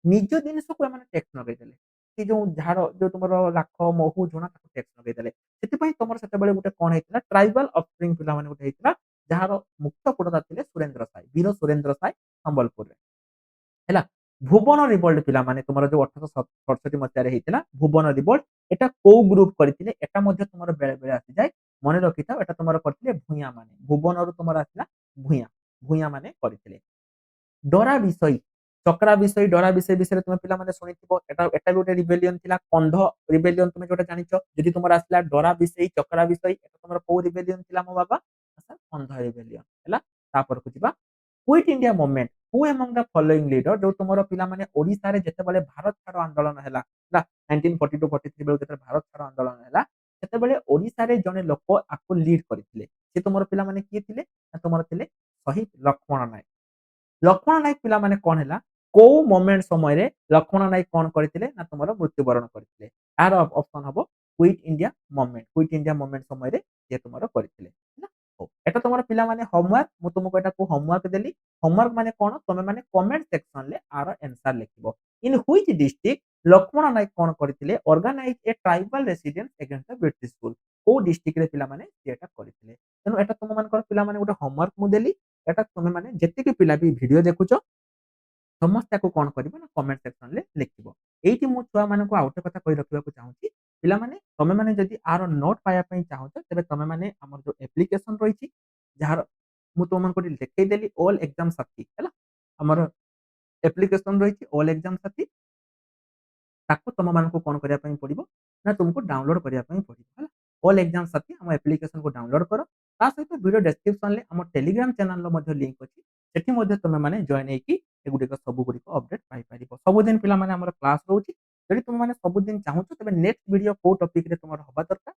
ନିଜ ଜିନିଷକୁ ଏମାନେ ଟେକ୍ସ ଲଗେଇଦେଲେ ସେ ଯୋଉ ଝାଡ ଯୋଉ ତୁମର ଲାଖ ମହୁ ଝୁଣା ତାକୁ ଟେକ୍ସ ଲଗେଇଦେଲେ ସେଥିପାଇଁ ତମର ସେତେବେଳେ ଗୋଟେ କଣ ହେଇଥିଲା ଟ୍ରାଇବାଲ ଅଫସ୍ପ୍ରିଙ୍ଗ ପିଲାମାନେ ଗୋଟେ ହେଇଥିଲା ଯାହାର ମୁଖ୍ୟ ପୁରୋଧା ଥିଲେ ସୁରେନ୍ଦ୍ର ସାଏ ବୀର ସୁରେନ୍ଦ୍ର ସାଏ ସମ୍ବଲପୁରରେ ହେଲା ଭୁବନ ରିଭୋଲ୍ଟ ପିଲାମାନେ ତୁମର ଯୋଉ 1867 ମସିହାରେ ହେଇଥିଲା ଭୁବନ ରିଭୋଲ୍ଟ ଏଟା କୋଉ ଗ୍ରୁପ କରିଥିଲେ ଏଟା ମଧ୍ୟ ତୁମର ବେଳେ ବେଳେ ଆସିଯାଏ ମନେ ରଖିଥାଅ ଏଟା ତୁମର କରିଥିଲେ ଭୂୟାଁ ମାନେ ଭୁବନରୁ ତୁମର ଆସିଲା ଭୂୟାଁ ଭୂୟାଁ ମାନେ କରିଥିଲେ ଡରା ବିଷୟୀ ଚକ୍ରା ବିଷୟୀ ଡରା ବିଷୟ ବିଷୟରେ ତୁମେ ପିଲାମାନେ ଶୁଣିଥିବ ଏଟା ଏଟା ବି ଗୋଟେ ରିବେଲିୟନ ଥିଲା କନ୍ଧ ରିବେଲିୟନ ତୁମେ ଯୋଉଟା ଜାଣିଛ ଯଦି ତୁମର ଆସିଲା ଡରା ବିଷୟୀ ଚକ୍ରା ବିଷୟୀ ଏଟା ତୁମର କୋଉ ରିବେଲିୟନ ଥିଲା ମୋ ବାବା କନ୍ଧ ରିବେଲିୟନ ହେଲା ତାପରକୁ ଯିବା quit India movement who among the following leader ଯୋଉ ତୁମର ପିଲାମାନେ ଓଡ଼ିଶାରେ ଯେତେବେଳେ ଭାରତ ଛାଡ ଆନ୍ଦୋଳନ ହେଲା ହେଲା 1942-43 ବେଳକୁ ଯେତେବେଳେ ଭାରତ ଛାଡ ଆନ୍ଦୋଳନ ହେଲା ସେତେବେଳେ ଓଡ଼ିଶାରେ ଜଣେ ଲୋକ ଆକୁ ଲିଡ କରିଥିଲେ ସେ ତୁମର ପିଲାମାନେ କିଏ ଥିଲେ ନା ତୁମର ଥିଲେ ଶହୀଦ ଲକ୍ଷ୍ମଣ ନାୟକ ଲକ୍ଷ୍ମଣ ନାୟକ ପିଲାମାନେ କଣ ହେଲା କୋଉ ମୋମେଣ୍ଟ ସମୟରେ ଲକ୍ଷ୍ମଣ ନାୟକ କଣ କରିଥିଲେ ନା ତୁମର ମୃତ୍ୟୁବରଣ କରିଥିଲେ ଏହାର ଅପସନ ହବ କୁଇଟ ଇଣ୍ଡିଆ ମୁଭମେଣ୍ଟ ସମୟରେ ସେ ତୁମର କରିଥିଲେ ହେଲା ହଉ ଏଟା ତୁମର ପିଲାମାନେ ହୋମୱାର୍କ ମୁଁ ତୁମକୁ ଏଟାକୁ ହୋମୱାର୍କ ଦେଲି ହୋମୱାର୍କ ମାନେ କଣ ତମେ ମାନେ କମେଣ୍ଟ ସେକ୍ସନ ରେ ଆର ଆନ୍ସର ଲେଖିବ ଇନ ହୁଇଚ ଡିଷ୍ଟ୍ରିକ୍ଟ ଲକ୍ଷ୍ମଣ ନାୟକ କଣ କରିଥିଲେ organise A tribal residence against the British rule କୋଉ ଡିଷ୍ଟ୍ରିକ୍ଟ ରେ ପିଲାମାନେ ସେଟା କରିଥିଲେ ତେଣୁ ଏଟା ତୁମମାନଙ୍କର ପିଲାମାନେ ଗୋଟେ ହୋମୱାର୍କ ମୁଁ ଦେଲି ଏଟା ତୁମେ ମାନେ ଯେତିକି ପିଲା ବି ଭିଡିଓ ଦେଖୁଛ ସମସ୍ତେ ଆକୁ କଣ କରିବ ନା କମେଣ୍ଟ ସେକ୍ସନ ରେ ଲେଖିବ ଏଇଠି ମୁଁ ଛୁଆ ମାନଙ୍କୁ ଆଉ ଗୋଟେ କଥା କହି ରଖିବାକୁ ଚାହୁଁଛି ପିଲାମାନେ ତମେ ମାନେ ଯଦି ଆର ନୋଟ ପାଇବା ପାଇଁ ଚାହୁଁଛ ତେବେ ତମେ ମାନେ ଆମର ଯୋଉ ଆପ୍ଲିକେସନ ରହିଛି ଯାହାର ମୁଁ ତୁମମାନଙ୍କୁ ଦେଖେଇଦେଲି ଅଲ୍ ଏକ୍ସାମ ସାଥୀ ହେଲା ଆମର ଆପ୍ଲିକେସନ ରହିଛି ଅଲ୍ ଏକ୍ସାମ ସାଥୀ ତାକୁ ତମମାନଙ୍କୁ କଣ କରିବା ପାଇଁ ପଡିବ ନା ତୁମକୁ ଡାଉନଲୋଡ କରିବା ପାଇଁ ପଡିବ ହେଲା ଅଲ୍ ଏକ୍ସାମ ସାଥୀ ଆମ ଆପ୍ଲିକେସନକୁ ଡାଉନଲୋଡ କର ତା ସହିତ ଭିଡିଓ ଡେସ୍କ୍ରିପସନରେ ଆମ ଟେଲିଗ୍ରାମ ଚ୍ୟାନେଲର ମଧ୍ୟ ଲିଙ୍କ ଅଛି ସେଠି ମଧ୍ୟ ତୁମେ ମାନେ ଜଏନ୍ ହେଇକି ଏଗୁଡ଼ିକ ସବୁଗୁଡ଼ିକ ଅପଡେଟ୍ ପାଇପାରିବ ସବୁଦିନ ପିଲାମାନେ ଆମର କ୍ଲାସ ରହୁଛି ଯଦି ତୁମେ ମାନେ ସବୁଦିନ ଚାହୁଁଛ ତେବେ ନେକ୍ସଟ ଭିଡିଓ କୋଉ ଟପିକରେ ତୁମର ହବା ଦରକାର